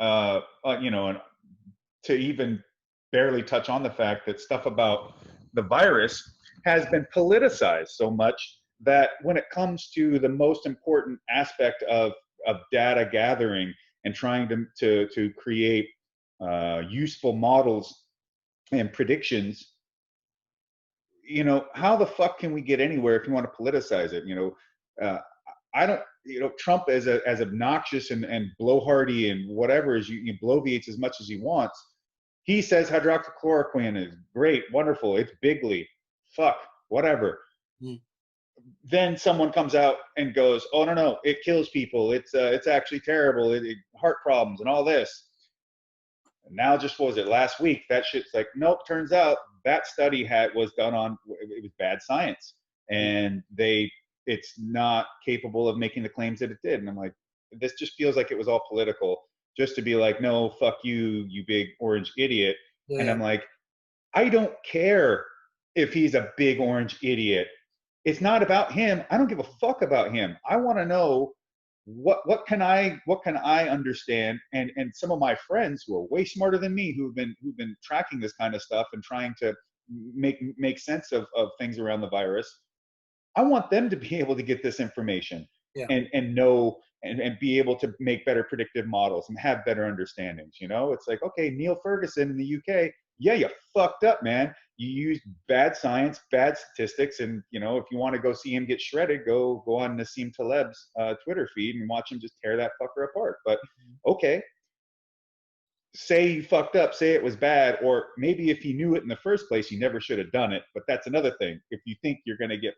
you know, and to even barely touch on the fact that stuff about the virus has been politicized so much that when it comes to the most important aspect of data gathering and trying to create useful models and predictions, you know, how the fuck can we get anywhere if you want to politicize it? You know, I don't, you know, Trump as obnoxious and blowhardy and whatever as you bloviates as much as he wants. He says hydroxychloroquine is great, wonderful, it's bigly, fuck, whatever. Then someone comes out and goes, oh no, it kills people. It's actually terrible. Heart problems and all this. And now, just what was it last week? That shit's like, nope. Turns out that study was done on, it was bad science, and it's not capable of making the claims that it did. And I'm like, this just feels like it was all political, just to be like, no, fuck you, you big orange idiot. Yeah. And I'm like, I don't care if he's a big orange idiot. It's not about him. I don't give a fuck about him. I want to know what can I understand, and some of my friends who are way smarter than me, who've been tracking this kind of stuff and trying to make sense of things around the virus. I want them to be able to get this information and know and be able to make better predictive models and have better understandings. You know, it's like, okay, Neil Ferguson in the UK, yeah, you fucked up, man. You used bad science, bad statistics, and you know, if you want to go see him get shredded, go on Nassim Taleb's Twitter feed and watch him just tear that fucker apart. But okay, say you fucked up, say it was bad, or maybe if he knew it in the first place, he never should have done it. But that's another thing. If you think you're going to get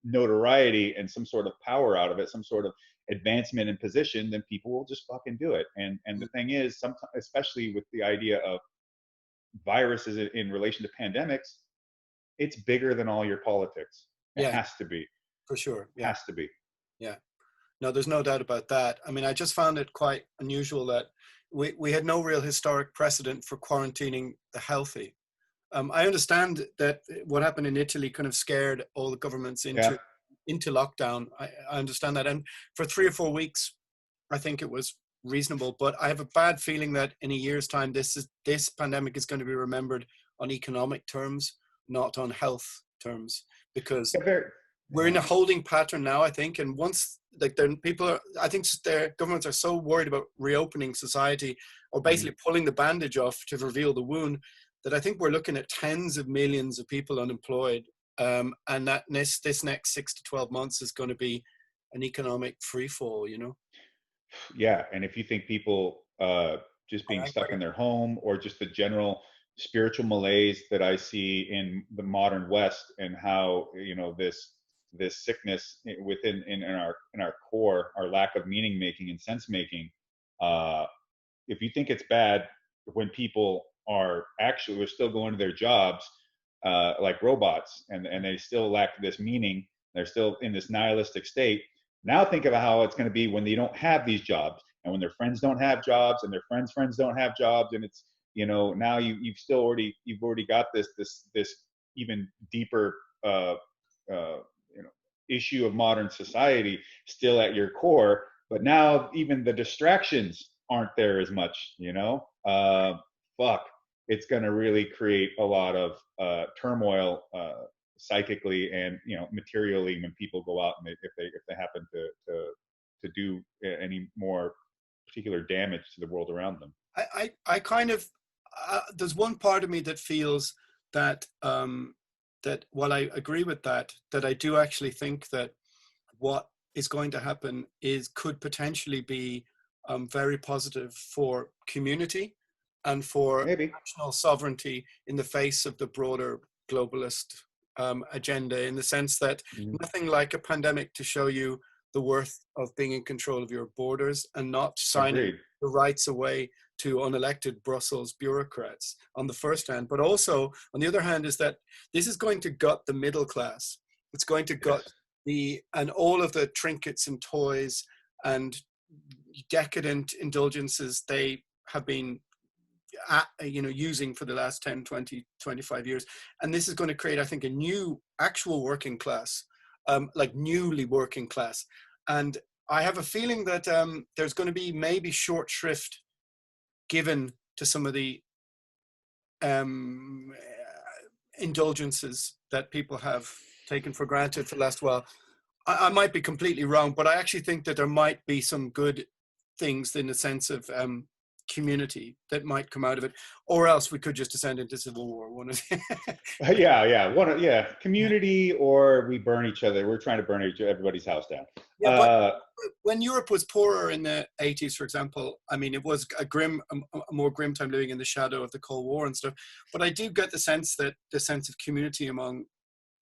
notoriety and some sort of power out of it, some sort of advancement in position, then people will just fucking do it. And the thing is, sometimes, especially with the idea of viruses in relation to pandemics, it's bigger than all your politics. It has to be. For sure. It has to be. Yeah. No, there's no doubt about that. I mean, I just found it quite unusual that we had no real historic precedent for quarantining the healthy. I understand that what happened in Italy kind of scared all the governments into lockdown. I understand that. And for 3 or 4 weeks, I think it was reasonable. But I have a bad feeling that in a year's time, this pandemic is going to be remembered on economic terms, not on health terms, because we're in a holding pattern now, I think. And once, like, I think their governments are so worried about reopening society, or basically pulling the bandage off to reveal the wound, that I think we're looking at tens of millions of people unemployed. And that this next 6 to 12 months is going to be an economic free fall, you know? Yeah. And if you think people just being stuck in their home, or just the general spiritual malaise that I see in the modern West, and how, you know, this sickness within in our core, our lack of meaning making and sense making, if you think it's bad when people are still going to their jobs like robots, and they still lack this meaning, they're still in this nihilistic state. Now think about how it's going to be when they don't have these jobs, and when their friends don't have jobs, and their friends don't have jobs, and it's, you know, now you've already got this even deeper you know, issue of modern society still at your core. But now even the distractions aren't there as much, you know. Fuck, it's going to really create a lot of turmoil psychically and, you know, materially, when people go out, and if they happen to do any more particular damage to the world around them. I kind of there's one part of me that feels that that while I agree with that I do actually think that what is going to happen could potentially be very positive for community and for national sovereignty in the face of the broader globalist agenda, in the sense that nothing like a pandemic to show you the worth of being in control of your borders and not signing the rights away to unelected Brussels bureaucrats on the first hand. But also, on the other hand, is that this is going to gut the middle class. It's going to gut and all of the trinkets and toys and decadent indulgences they have been using for the last 10, 20, 25 years. And this is going to create, I think, a new actual working class, like newly working class. And I have a feeling that there's going to be maybe short shrift given to some of the indulgences that people have taken for granted for the last while. I might be completely wrong, but I actually think that there might be some good things in the sense of community that might come out of it, or else we could just descend into civil war. One of community, or we burn each other. We're trying to burn everybody's house down. But when Europe was poorer in the 80s, for example, I mean, it was a more grim time living in the shadow of the Cold War and stuff. But I do get the sense that the sense of community among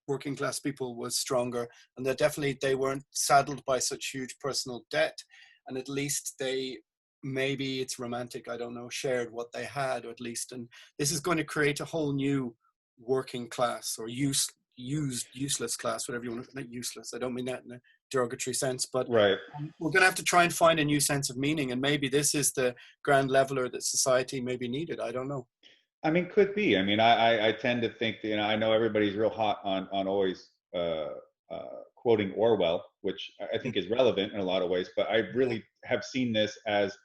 working class people was stronger, and that definitely they weren't saddled by such huge personal debt, and at least they, maybe it's romantic, I don't know, shared what they had, or at least. And this is going to create a whole new working class, or useless class, whatever you want to, not useless, I don't mean that in a derogatory sense, but we're going to have to try and find a new sense of meaning. And maybe this is the grand leveler that society maybe needed. I don't know. I mean, could be. I mean, I tend to think that, you know, I know everybody's real hot on always quoting Orwell, which I think is relevant in a lot of ways, but I really have seen this as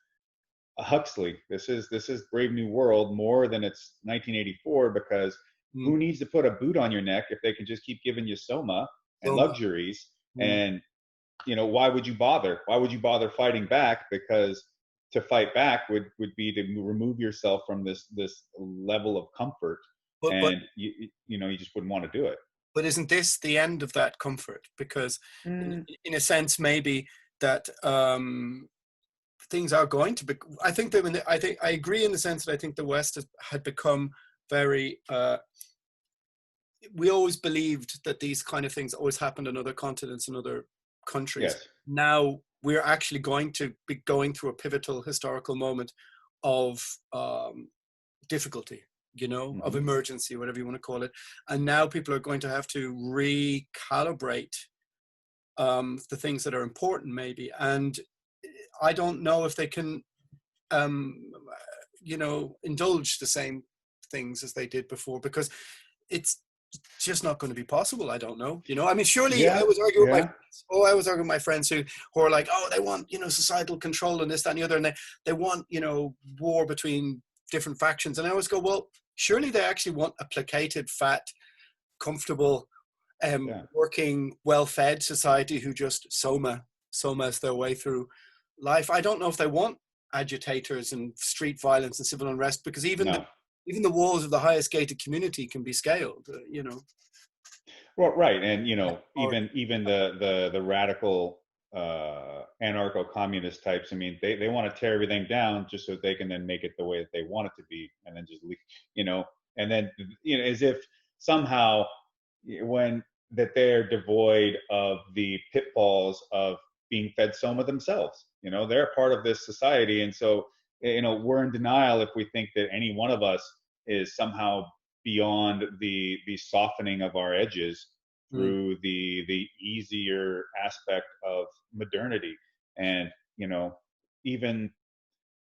a Huxley. This is Brave New World more than it's 1984, because who needs to put a boot on your neck if they can just keep giving you soma and luxuries? And, you know, why would you bother? Why would you bother fighting back? Because to fight back would be to remove yourself from this level of comfort, and you just wouldn't want to do it. But isn't this the end of that comfort? Because in a sense, maybe that things are going to be. I think that I agree in the sense that I think the West had become very. We always believed that these kind of things always happened on other continents and other countries. Yes. Now we're actually going to be going through a pivotal historical moment of difficulty, you know, of emergency, whatever you want to call it. And now people are going to have to recalibrate the things that are important, maybe. And I don't know if they can, indulge the same things as they did before, because it's just not going to be possible. I don't know. You know, I mean, surely I Yeah, was arguing with my yeah, friends. Oh, I was arguing with my friends who are like, oh, they want, you know, societal control and this, that, and the other. And they want, you know, war between different factions. And I always go, well, surely they actually want a placated, fat, comfortable, yeah. working, well-fed society who just somas their way through life. I don't know if they want agitators and street violence and civil unrest, because No. even the walls of the highest gated community can be scaled, you know. Well, right, and Or even the radical anarcho-communist types. I mean, they want to tear everything down just so they can then make it the way that they want it to be, and then just leave, and then as if somehow when that they're devoid of the pitfalls of being fed soma themselves. They're part of this society, and so we're in denial if we think that any one of us is somehow beyond the softening of our edges mm, through the easier aspect of modernity. And even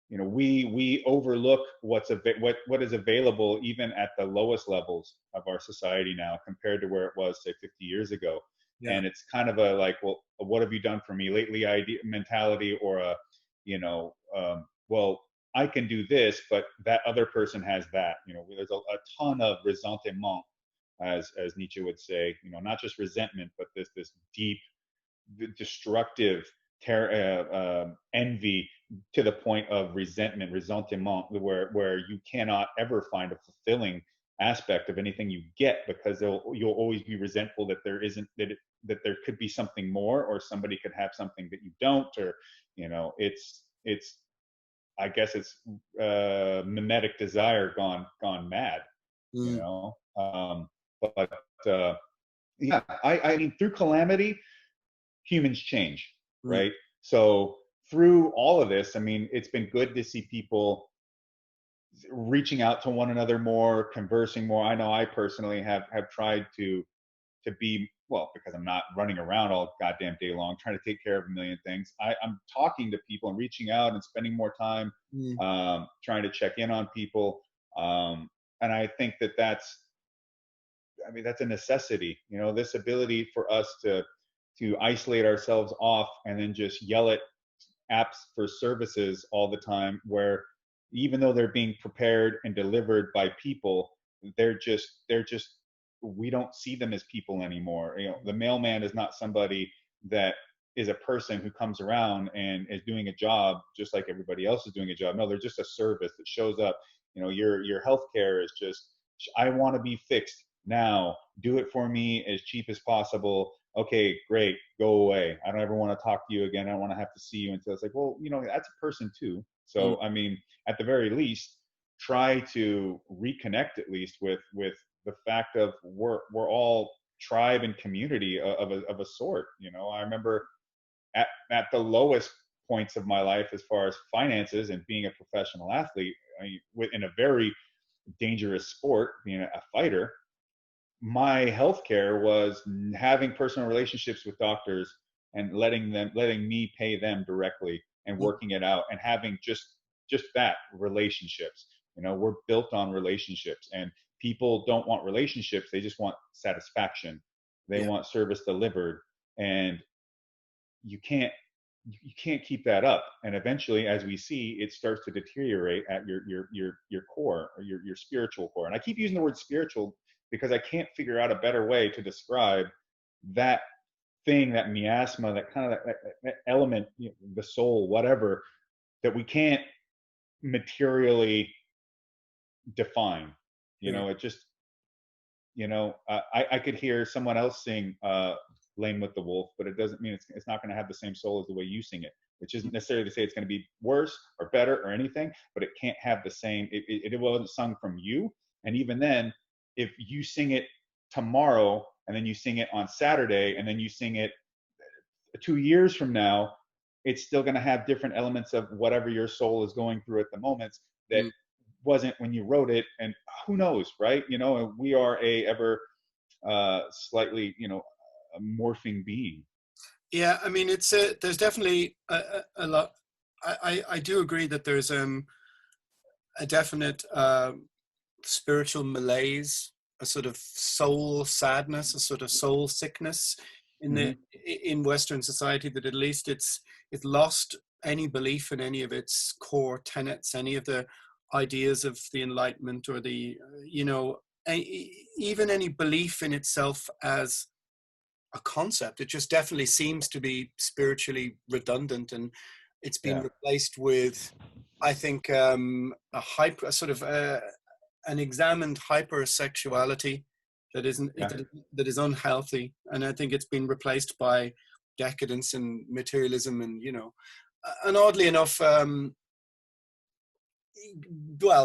we overlook what is available even at the lowest levels of our society now compared to where it was, say, 50 years ago. yeah. And it's kind of a like, well, what have you done for me lately idea mentality, or a well, I can do this, but that other person has that. There's a ton of ressentiment, as Nietzsche would say. Not just resentment, but this deep, destructive envy to the point of resentment, ressentiment, where you cannot ever find a fulfilling aspect of anything you get, because you'll always be resentful that there isn't that there could be something more, or somebody could have something that you don't, or it's I guess it's mimetic desire gone mad, you Mm, know. But yeah, I mean, through calamity, humans change, mm, right? So through all of this, I mean, it's been good to see people reaching out to one another more, conversing more. I know I personally have tried to be, well, because I'm not running around all goddamn day long trying to take care of a million things. I'm talking to people and reaching out and spending more time, mm, trying to check in on people. And I think that's a necessity. This ability for us to isolate ourselves off and then just yell at apps for services all the time, where even though they're being prepared and delivered by people, they're just we don't see them as people anymore. The mailman is not somebody that is a person who comes around and is doing a job just like everybody else is doing a job. No, they're just a service that shows up. Your healthcare is just, I want to be fixed now, do it for me as cheap as possible. Okay, great, go away. I don't ever want to talk to you again. I don't want to have to see you until it's like, well, that's a person too. mm, So, I mean, at the very least, try to reconnect at least with the fact of we're all tribe and community of a sort. I remember at the lowest points of my life as far as finances and being a professional athlete, in a very dangerous sport, being a fighter, my healthcare was having personal relationships with doctors and letting me pay them directly and mm, working it out and having just that relationships. We're built on relationships, and people don't want relationships, they just want satisfaction, they yeah. want service delivered. And you can't keep that up, and eventually, as we see, it starts to deteriorate at your core, or your spiritual core. And I keep using the word spiritual because I can't figure out a better way to describe that thing, that miasma, that kind of that element, the soul, whatever, that we can't materially define. Yeah. It just, I could hear someone else sing Lane with the Wolf, but it doesn't mean it's not going to have the same soul as the way you sing it, which isn't necessarily to say it's going to be worse or better or anything, but it can't have the same, it wasn't sung from you. And even then, if you sing it tomorrow and then you sing it on Saturday and then you sing it 2 years from now, it's still going to have different elements of whatever your soul is going through at the moment that Mm. wasn't when you wrote it. And who knows, right? And we are a ever slightly, a morphing being. Yeah, I mean, there's definitely a lot. I do agree that there's a definite spiritual malaise a sort of soul sadness, a sort of soul sickness in the in Western society, that at least it's lost any belief in any of its core tenets, any of the ideas of the Enlightenment, or the even any belief in itself as a concept. It just definitely seems to be spiritually redundant, and it's been replaced with, I think, an examined hypersexuality that that is unhealthy, and I think it's been replaced by decadence and materialism, and and oddly enough, well,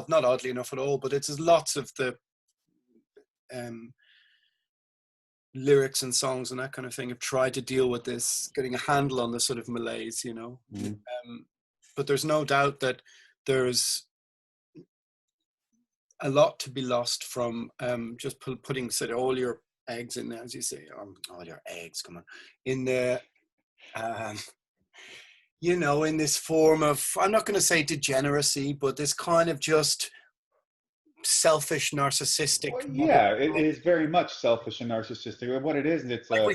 not oddly enough at all, but it's lots of the lyrics and songs and that kind of thing have tried to deal with this, getting a handle on the sort of malaise, but there's no doubt that there's a lot to be lost from just putting sort of all your eggs in there, as you say, all your eggs, come on, in the in this form of, I'm not going to say degeneracy, but this kind of just selfish, narcissistic. Well, yeah, it is very much selfish and narcissistic. What it is, it's like we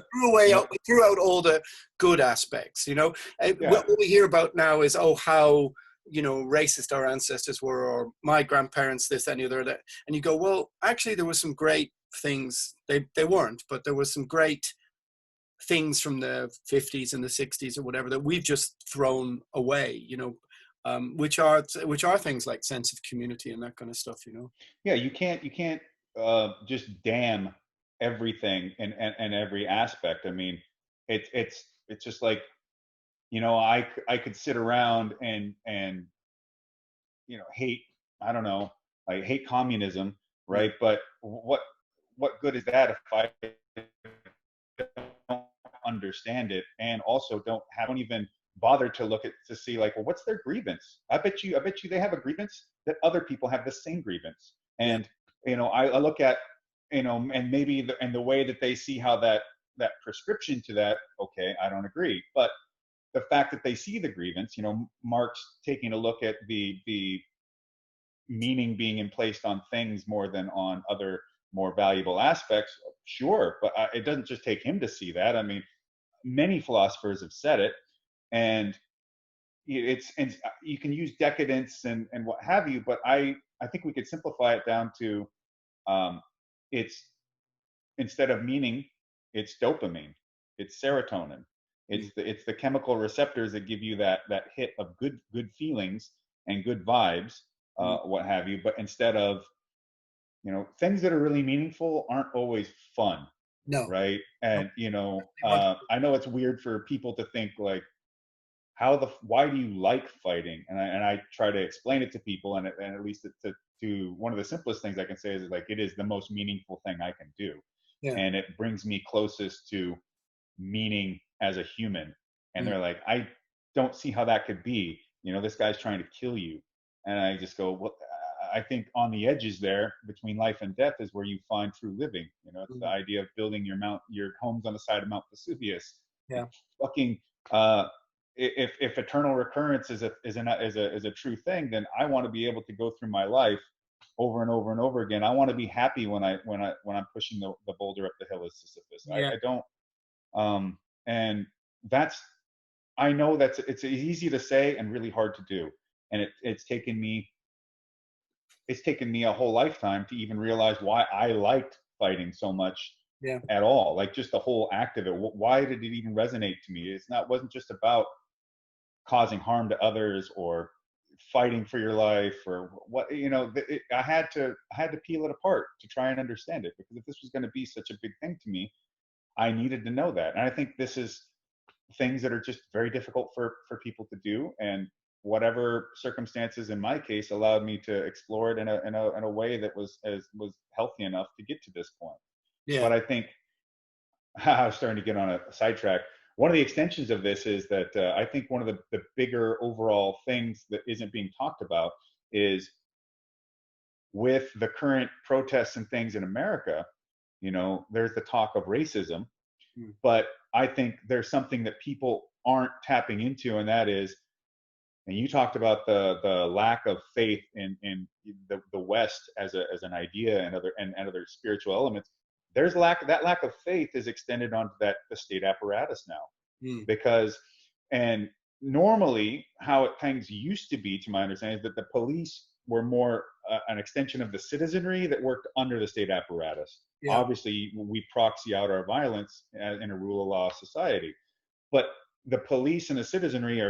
threw out all the good aspects. What we hear about now is, oh, how racist our ancestors were, or my grandparents this, any other that, and you go, well, actually, there was some great things. They weren't, but there was some great things from the 50s and the 60s or whatever that we've just thrown away. Which are things like sense of community and that kind of stuff. Yeah, you can't just damn everything and every aspect. I mean, it's just like, I could sit around and hate, I don't know, I hate communism, right? But what good is that if I don't understand it, and also don't even bother to look to see, like, well, what's their grievance? I bet you they have a grievance that other people have the same grievance. And I look at, and maybe the way that they see how that prescription to that, okay, I don't agree, but the fact that they see the grievance, Marx taking a look at the meaning being placed on things more than on other more valuable aspects, sure, but it doesn't just take him to see that. I mean, many philosophers have said it, and and you can use decadence and what have you, but I think we could simplify it down to it's, instead of meaning, it's dopamine, it's serotonin, it's the chemical receptors that give you that hit of good feelings and good vibes, what have you. But instead of, things that are really meaningful aren't always fun. No. Right. And I know it's weird for people to think, like, why do you like fighting? And I try to explain it to people, and at least to one of the simplest things I can say is, like, it is the most meaningful thing I can do. Yeah. And it brings me closest to meaning as a human. And they're like, I don't see how that could be. This guy's trying to kill you. And I just go, well, I think on the edges there between life and death is where you find true living. It's the idea of building your homes on the side of Mount Vesuvius. Yeah. Fucking, if eternal recurrence is a true thing, then I want to be able to go through my life over and over and over again. I want to be happy when I'm pushing the boulder up the hill of Sisyphus. Yeah. I don't, and that's, I know it's easy to say and really hard to do. And it's taken me a whole lifetime to even realize why I liked fighting so much at all. Like, just the whole act of it. Why did it even resonate to me? Wasn't just about causing harm to others or fighting for your life or what, I had to peel it apart to try and understand it, because if this was going to be such a big thing to me, I needed to know that. And I think this is things that are just very difficult for people to do, and whatever circumstances in my case allowed me to explore it in a way that was healthy enough to get to this point. Yeah. But I think I was starting to get on a sidetrack. One of the extensions of this is that I think one of the bigger overall things that isn't being talked about is, with the current protests and things in America, there's the talk of racism, but I think there's something that people aren't tapping into, and that is And you talked about the lack of faith in the West as an idea and other spiritual elements. That lack of faith is extended onto the state apparatus now, Mm. because and normally how things used to be, to my understanding, is that the police were more an extension of the citizenry that worked under the state apparatus. Yeah. Obviously, we proxy out our violence in a rule of law society, but the police and the citizenry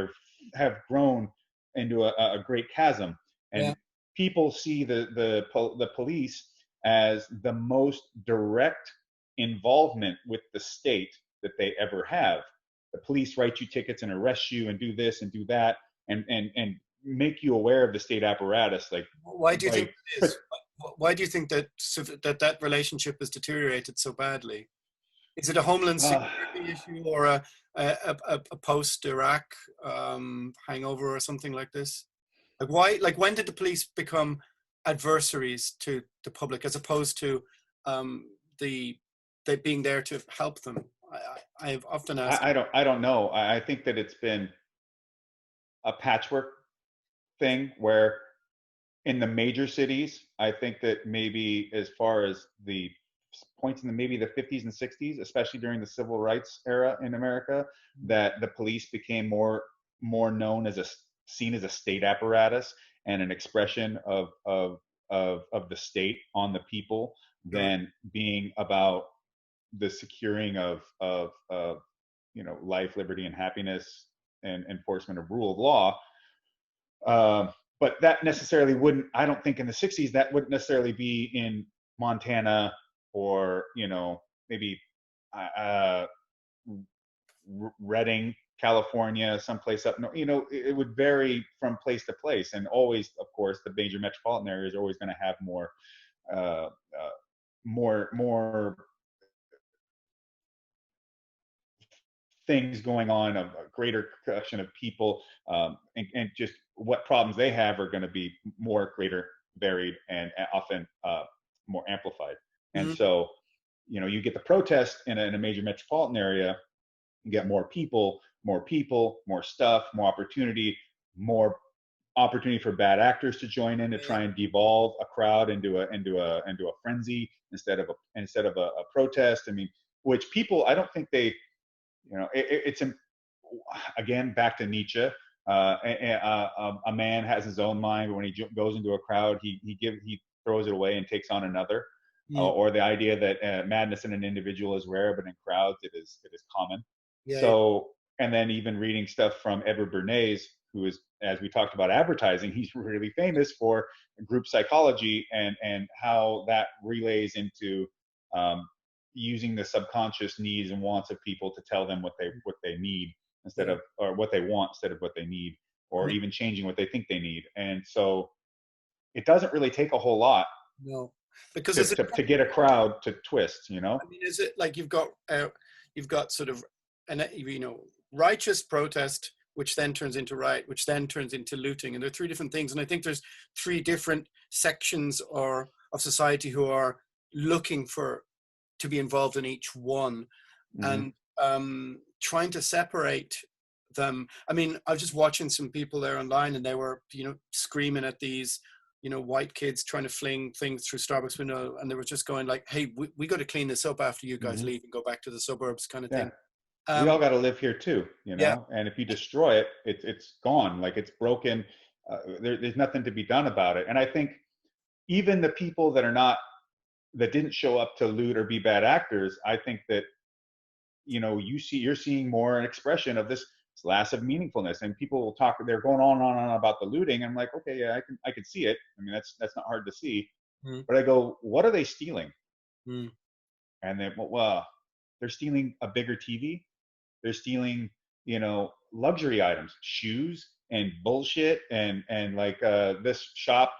have grown into a great chasm, and Yeah. people see the police as the most direct involvement with the state that they ever have. The police write you tickets and arrest you and do this and do that and make you aware of the state apparatus. Why do you think it is? Why do you think that relationship has deteriorated so badly? Is it a homeland security issue, or a post-Iraq hangover, or something like this? Why? When did the police become adversaries to the public, as opposed to they being there to help them? I've often asked. I don't know. I think that it's been a patchwork thing where in the major cities, I think that maybe as far as the points in maybe the 50s and 60s, especially during the civil rights era in America, that the police became more known as seen as a state apparatus and an expression of the state on the people than being about the securing of life, liberty, and happiness and enforcement of rule of law. But that necessarily wouldn't, I don't think in the 60s, that wouldn't necessarily be in Montana or, maybe Redding, California, someplace up north. It would vary from place to place. And always, of course, the major metropolitan areas are always going to have more things going on, a greater collection of people, and just what problems they have are going to be greater, varied, and often more amplified. And so, you get the protest in a major metropolitan area, you get more people, more stuff, more opportunity for bad actors to join in to try and devolve a crowd into a frenzy instead of a protest. I mean, which people, I don't think they, it's again back to Nietzsche. A man has his own mind, but when he goes into a crowd, he throws it away and takes on another. Or the idea that madness in an individual is rare, but in crowds it is common. And then even reading stuff from Edward Bernays, who is, as we talked about advertising, he's really famous for group psychology and how that relays into using the subconscious needs and wants of people to tell them what they need or what they want instead of what they need, or even changing what they think they need. And so it doesn't really take a whole lot. No. Because to get a crowd to twist, I mean, is it like you've got sort of righteous protest, which then turns into riot, which then turns into looting, and there are three different things. And I think there's three different sections of society who are looking to be involved in each one, and trying to separate them. I mean, I was just watching some people there online, and they were screaming at these white kids trying to fling things through Starbucks window, and they were just going like, hey, we got to clean this up after you guys leave and go back to the suburbs, kind of thing. We all got to live here too, and if you destroy it, it's gone. Like, it's broken. There's nothing to be done about it. And I think even the people that didn't show up to loot or be bad actors, I think that you're seeing more an expression of this loss of meaningfulness. And people will talk, they're going on and on about the looting. I'm like, okay, yeah, I can see it. I mean, that's not hard to see. But I go, what are they stealing? And then, well, they're stealing a bigger TV. They're stealing, luxury items, shoes and bullshit. And like this shop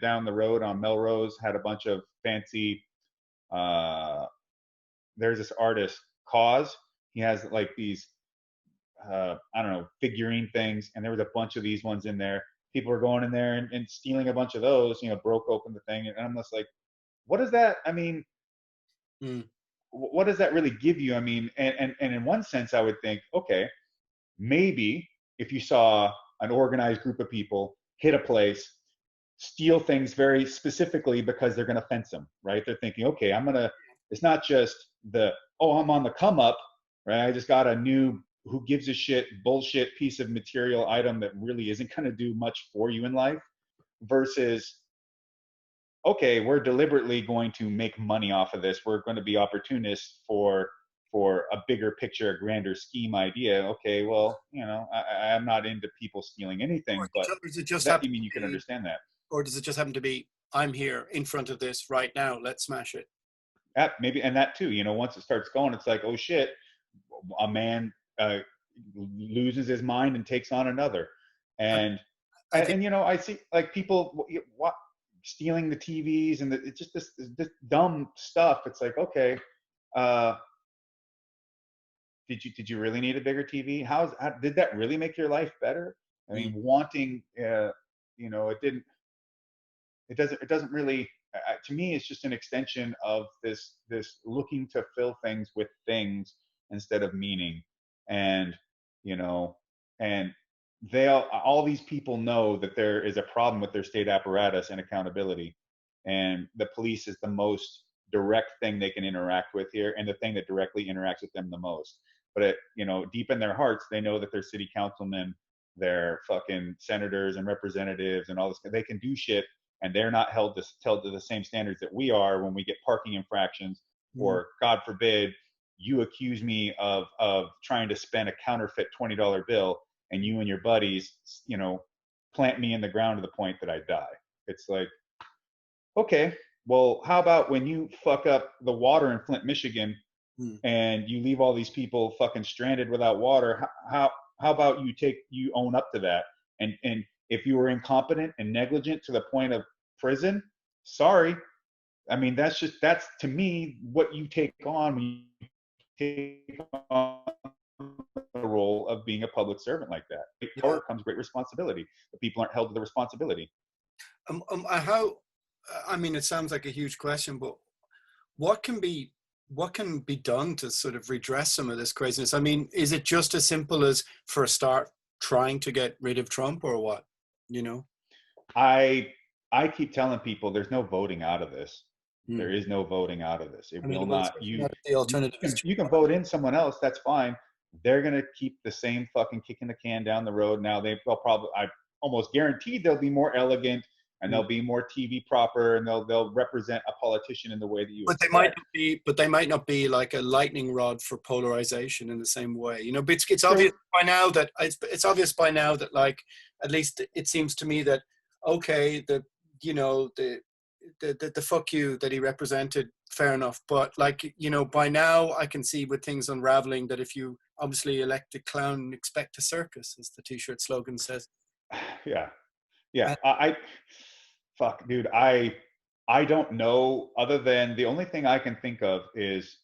down the road on Melrose had a bunch of fancy, there's this artist, Cause. He has like these, I don't know, figurine things. And there was a bunch of these ones in there. People were going in there and stealing a bunch of those, broke open the thing. And I'm just like, what is that? I mean, what does that really give you? I mean, and in one sense, I would think, okay, maybe if you saw an organized group of people hit a place, steal things very specifically because they're going to fence them, right? They're thinking, okay, it's not just I'm on the come up, right? I just got a new who gives a shit bullshit piece of material item that really isn't going to do much for you in life, versus, okay, we're deliberately going to make money off of this. We're going to be opportunists for a bigger picture, a grander scheme idea. Okay, well, I'm not into people stealing anything, but does it just that, you mean you can understand that? Or does it just happen to be, I'm here in front of this right now, let's smash it? Maybe, and that too, once it starts going, it's like, oh shit, a man loses his mind and takes on another. And I see like people stealing the TVs and it's just this dumb stuff. It's like, okay, did you really need a bigger TV? How did that really make your life better? I mean, wanting, it doesn't really, to me, it's just an extension of this looking to fill things with things instead of meaning. And, and all these people know that there is a problem with their state apparatus and accountability. And the police is the most direct thing they can interact with here, and the thing that directly interacts with them the most. But deep in their hearts, they know that their city councilmen, their fucking senators and representatives and all this, they can do shit, and they're not held to the same standards that we are when we get parking infractions, or God forbid, you accuse me of trying to spend a counterfeit $20 bill, and you and your buddies, plant me in the ground to the point that I die. It's like, okay, well, how about when you fuck up the water in Flint, Michigan, and you leave all these people fucking stranded without water? How about you own up to that? And if you were incompetent and negligent to the point of prison, sorry. I mean, that's to me what you take on when you take on the role of being a public servant like that. Great power comes great responsibility, but people aren't held to the responsibility. I mean, it sounds like a huge question, but what can be done to sort of redress some of this craziness? I mean, is it just as simple as, for a start, trying to get rid of Trump, or what? I keep telling people there's no voting out of this. There is no voting out of this. It will not. The alternative. You can vote in someone else. That's fine. They're gonna keep the same fucking kicking the can down the road. Now they'll probably, I almost guaranteed, they'll be more elegant, and they'll be more TV proper, and they'll represent a politician in the way that you expect. They might not be like a lightning rod for polarization in the same way. But it's obvious by now that like, at least it seems to me that, okay, the fuck you that he represented, fair enough, but like, by now I can see with things unraveling that if you obviously elect a clown, expect a circus, as the t-shirt slogan says. Yeah. Fuck, dude. I don't know, other than the only thing I can think of is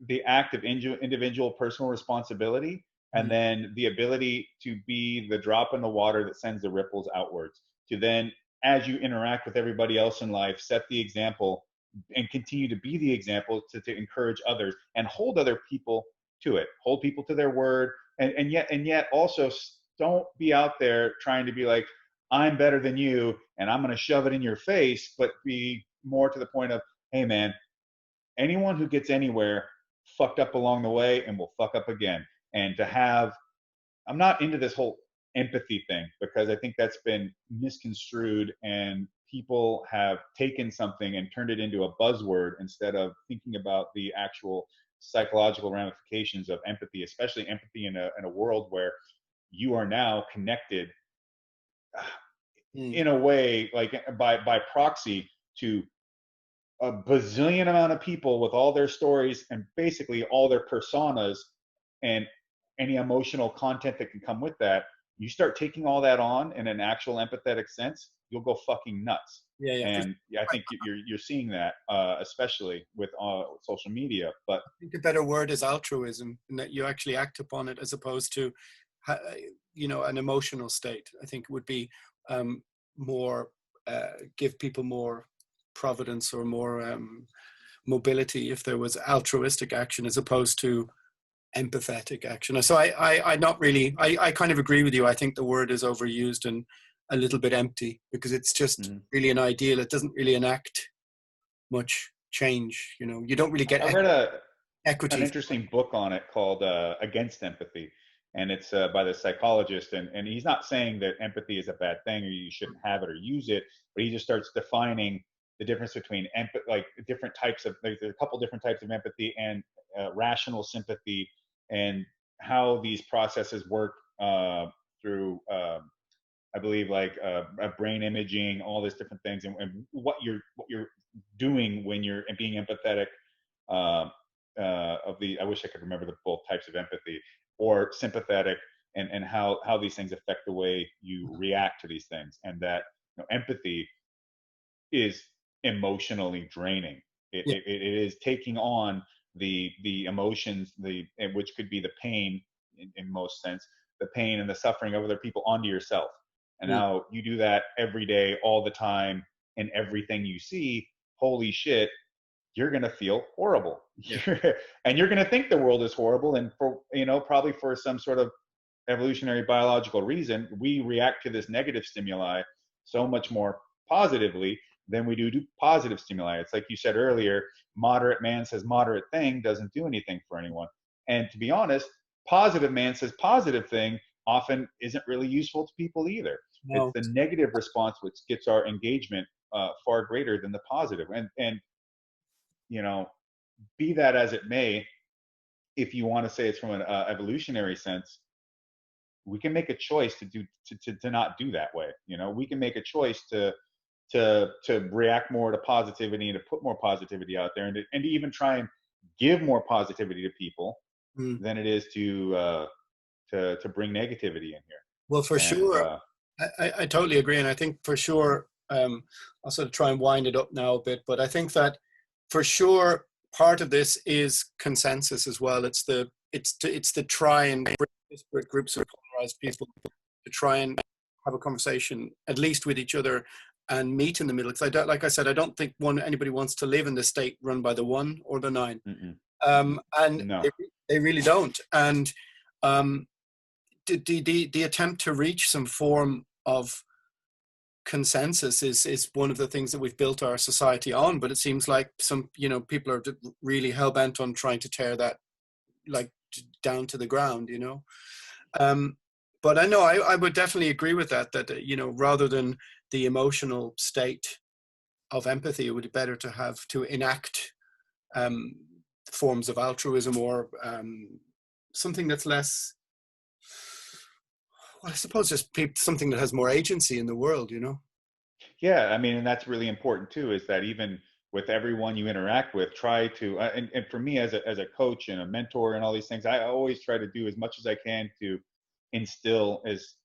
the act of individual personal responsibility, and then the ability to be the drop in the water that sends the ripples outwards, to then, as you interact with everybody else in life, set the example and continue to be the example to encourage others and hold other people to it, hold people to their word, and yet also don't be out there trying to be like, I'm better than you and I'm going to shove it in your face, but be more to the point of, hey man, anyone who gets anywhere fucked up along the way and will fuck up again. And I'm not into this whole empathy thing, because I think that's been misconstrued, and people have taken something and turned it into a buzzword instead of thinking about the actual psychological ramifications of empathy, especially empathy in a world where you are now connected in a way, like by proxy, to a bazillion amount of people with all their stories and basically all their personas and any emotional content that can come with that. You start taking all that on in an actual empathetic sense, you'll go fucking nuts. And I think you're seeing that, especially with social media. But I think a better word is altruism, in that you actually act upon it, as opposed to, an emotional state. I think it would be more, give people more providence or more mobility if there was altruistic action, as opposed to empathetic action. So I not really, I kind of agree with you. I think the word is overused and a little bit empty, because it's just really an ideal. It doesn't really enact much change. You know, you don't really get I read an equity. interesting book on it called Against Empathy, and it's by the psychologist, and he's not saying that empathy is a bad thing or you shouldn't have it or use it, but he just starts defining the difference between like different types of, like, there's a couple different types of empathy and rational sympathy, and how these processes work through I believe like brain imaging, all these different things, and what you're doing when you're being empathetic. I wish I could remember the both types of empathy, or sympathetic, and how these things affect the way you react to these things, and that, you know, empathy is emotionally draining. It is taking on the emotions, which could be the pain in most sense, the pain and the suffering of other people onto yourself. And now you do that every day, all the time, in everything you see. Holy shit, you're going to feel horrible. And you're going to think the world is horrible. And for, you know, probably for some sort of evolutionary biological reason, we react to this negative stimuli so much more positively than we do to positive stimuli. It's like you said earlier, moderate man says moderate thing doesn't do anything for anyone. And to be honest, positive man says positive thing often isn't really useful to people either. No. It's the negative response which gets our engagement far greater than the positive. And you know, be that as it may, if you want to say it's from an evolutionary sense, we can make a choice to not do that way. You know, we can make a choice to react more to positivity and to put more positivity out there, and to even try and give more positivity to people than it is to bring negativity in here. Well, for sure, I totally agree, and I think for sure, I'll sort of try and wind it up now a bit, but I think that for sure part of this is consensus as well. It's the try and bring disparate groups of polarized people to try and have a conversation, at least with each other, and meet in the middle. Because like I said, I don't think anybody wants to live in the state run by the one or the nine. And No. they really don't. And the attempt to reach some form of consensus is one of the things that we've built our society on, but it seems like some, you know, people are really hell-bent on trying to tear that like down to the ground, you know. But I know I would definitely agree with that you know, rather than the emotional state of empathy, it would be better to have to enact forms of altruism, or something that's less, well, I suppose just something that has more agency in the world, you know. Yeah, I mean, and that's really important too, is that even with everyone you interact with, try to, and for me as a coach and a mentor and all these things, I always try to do as much as I can to instill as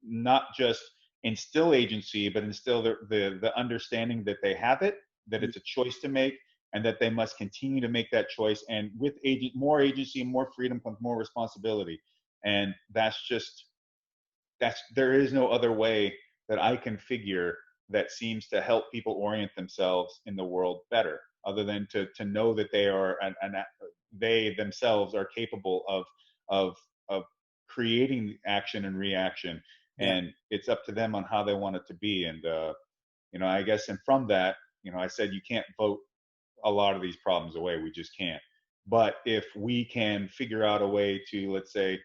not just instill agency, but instill the understanding that they have it, that it's a choice to make, and that they must continue to make that choice. And with more agency, more freedom comes more responsibility. And there is no other way that I can figure that seems to help people orient themselves in the world better, other than to know that they are they themselves are capable of creating action and reaction, and it's up to them on how they want it to be. And you know, I guess, and from that, you know, I said you can't vote a lot of these problems away. We just can't. But if we can figure out a way to, let's say,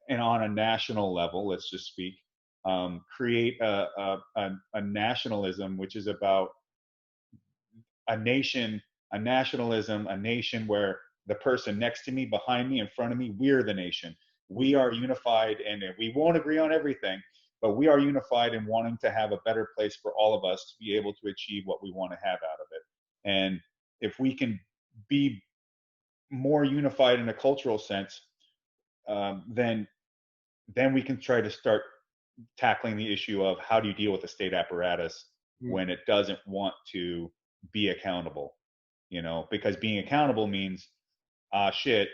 and on a national level, let's just speak, create a nationalism, which is about a nation, a nationalism, a nation where the person next to me, behind me, in front of me, we're the nation. We are unified, and we won't agree on everything, but we are unified in wanting to have a better place for all of us to be able to achieve what we want to have out of it. And if we can be more unified in a cultural sense, then we can try to start tackling the issue of how do you deal with the state apparatus when it doesn't want to be accountable, you know, because being accountable means, shit,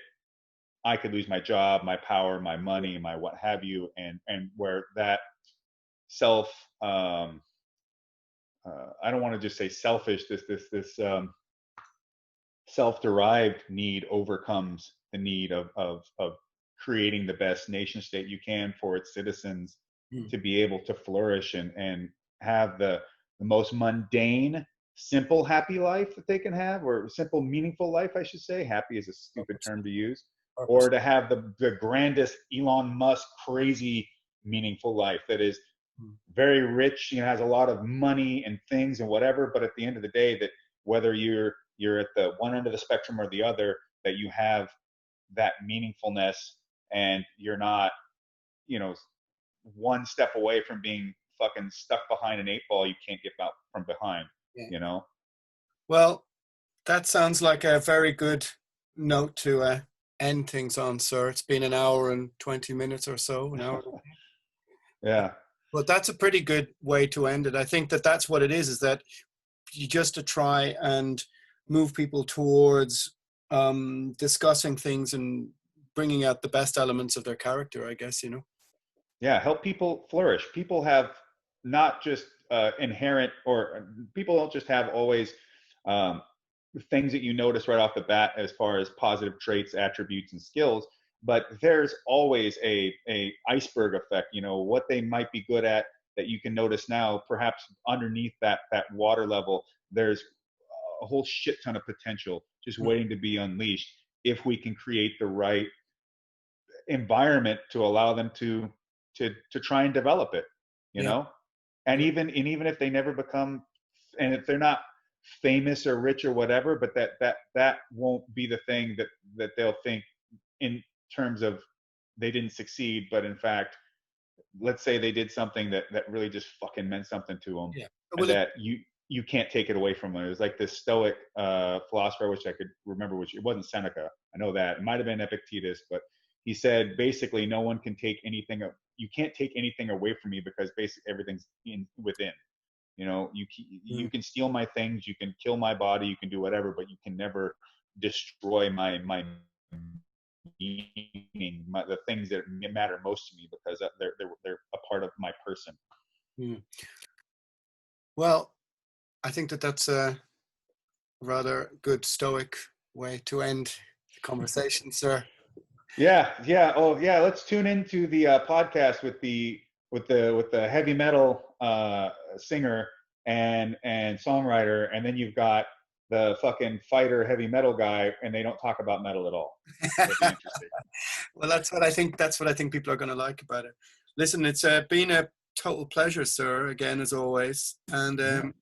I could lose my job, my power, my money, my what have you. And where that I don't want to just say selfish, this self-derived need overcomes the need of creating the best nation state you can for its citizens to be able to flourish and have the most mundane, simple, happy life that they can have, or simple, meaningful life, I should say. Happy is a stupid term to use. Or to have the grandest Elon Musk crazy meaningful life that is very rich, has a lot of money and things and whatever, but at the end of the day, that whether you're at the one end of the spectrum or the other, that you have that meaningfulness, and you're not, one step away from being fucking stuck behind an 8 ball you can't get out from behind. Well, that sounds like a very good note to end things on, sir. It's been an hour and 20 minutes or so, an hour. Yeah. But that's a pretty good way to end it. I think that's what it is that you just to try and move people towards discussing things and bringing out the best elements of their character, I guess, Yeah, help people flourish. People have not just inherent, or people don't just have always things that you notice right off the bat as far as positive traits, attributes, and skills, but there's always a iceberg effect, what they might be good at that you can notice now. Perhaps underneath that water level, there's a whole shit ton of potential just waiting to be unleashed if we can create the right environment to allow them to try and develop it, and even if they never become, and if they're not famous or rich or whatever, but that won't be the thing that they'll think in terms of they didn't succeed, but in fact, let's say they did something that really just fucking meant something to them, and that you can't take it away from them. It was like this Stoic philosopher, which I could remember, which it wasn't Seneca, I know that, it might have been Epictetus, but he said basically no one can take anything, you can't take anything away from me, because basically everything's within. You can steal my things, you can kill my body, you can do whatever, but you can never destroy my meaning, the things that matter most to me, because they're a part of my person. Well, I think that's a rather good Stoic way to end the conversation, sir. Yeah. Oh, yeah. Let's tune into the podcast with the heavy metal singer and songwriter, and then you've got the fucking fighter heavy metal guy, and they don't talk about metal at all. That'd be interesting. Well, that's what I think people are going to like about it. Listen, it's been a total pleasure, sir, again, as always, and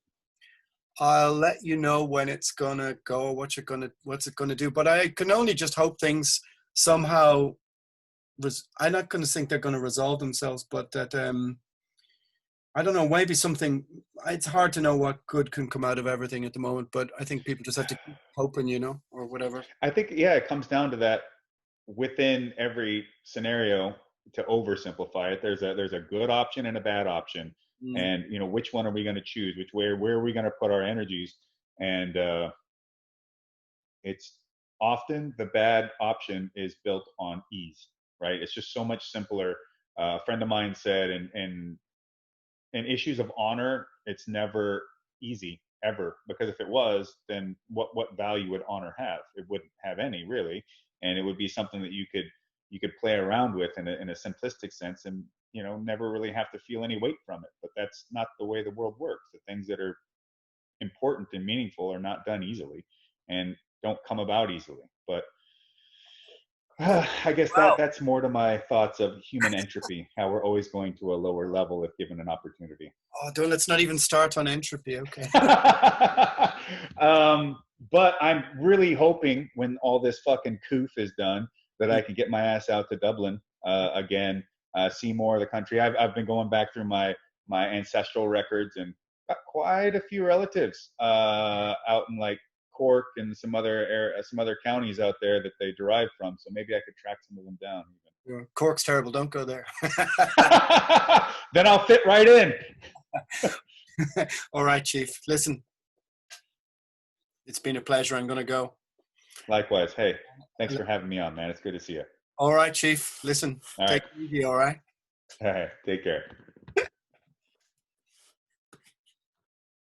I'll let you know when it's gonna go, what's it gonna do. But I can only just hope things somehow. I'm not going to think they're going to resolve themselves, but that I don't know. Maybe something. It's hard to know what good can come out of everything at the moment, but I think people just have to keep hoping, or whatever. I think it comes down to that. Within every scenario, to oversimplify it, there's a good option and a bad option. And which one are we going to choose? Where are we going to put our energies? And it's often the bad option is built on ease, right? It's just so much simpler. A friend of mine said, in issues of honor, it's never easy ever, because if it was, then what value would honor have? It wouldn't have any, really, and it would be something that you could play around with in a simplistic sense, and never really have to feel any weight from it. But that's not the way the world works. The things that are important and meaningful are not done easily and don't come about easily. But I guess that's more to my thoughts of human entropy, how we're always going to a lower level if given an opportunity. Oh, let's not even start on entropy, okay? But I'm really hoping when all this fucking coof is done that I can get my ass out to Dublin again, see more of the country. I've been going back through my ancestral records and got quite a few relatives out in like Cork and some other counties out there that they derive from. So maybe I could track some of them down. Yeah, Cork's terrible. Don't go there. Then I'll fit right in. All right, Chief. Listen, it's been a pleasure. I'm going to go. Likewise. Hey, thanks for having me on, man. It's good to see you. All right, Chief. Listen, take it easy, all right? All right. Take care.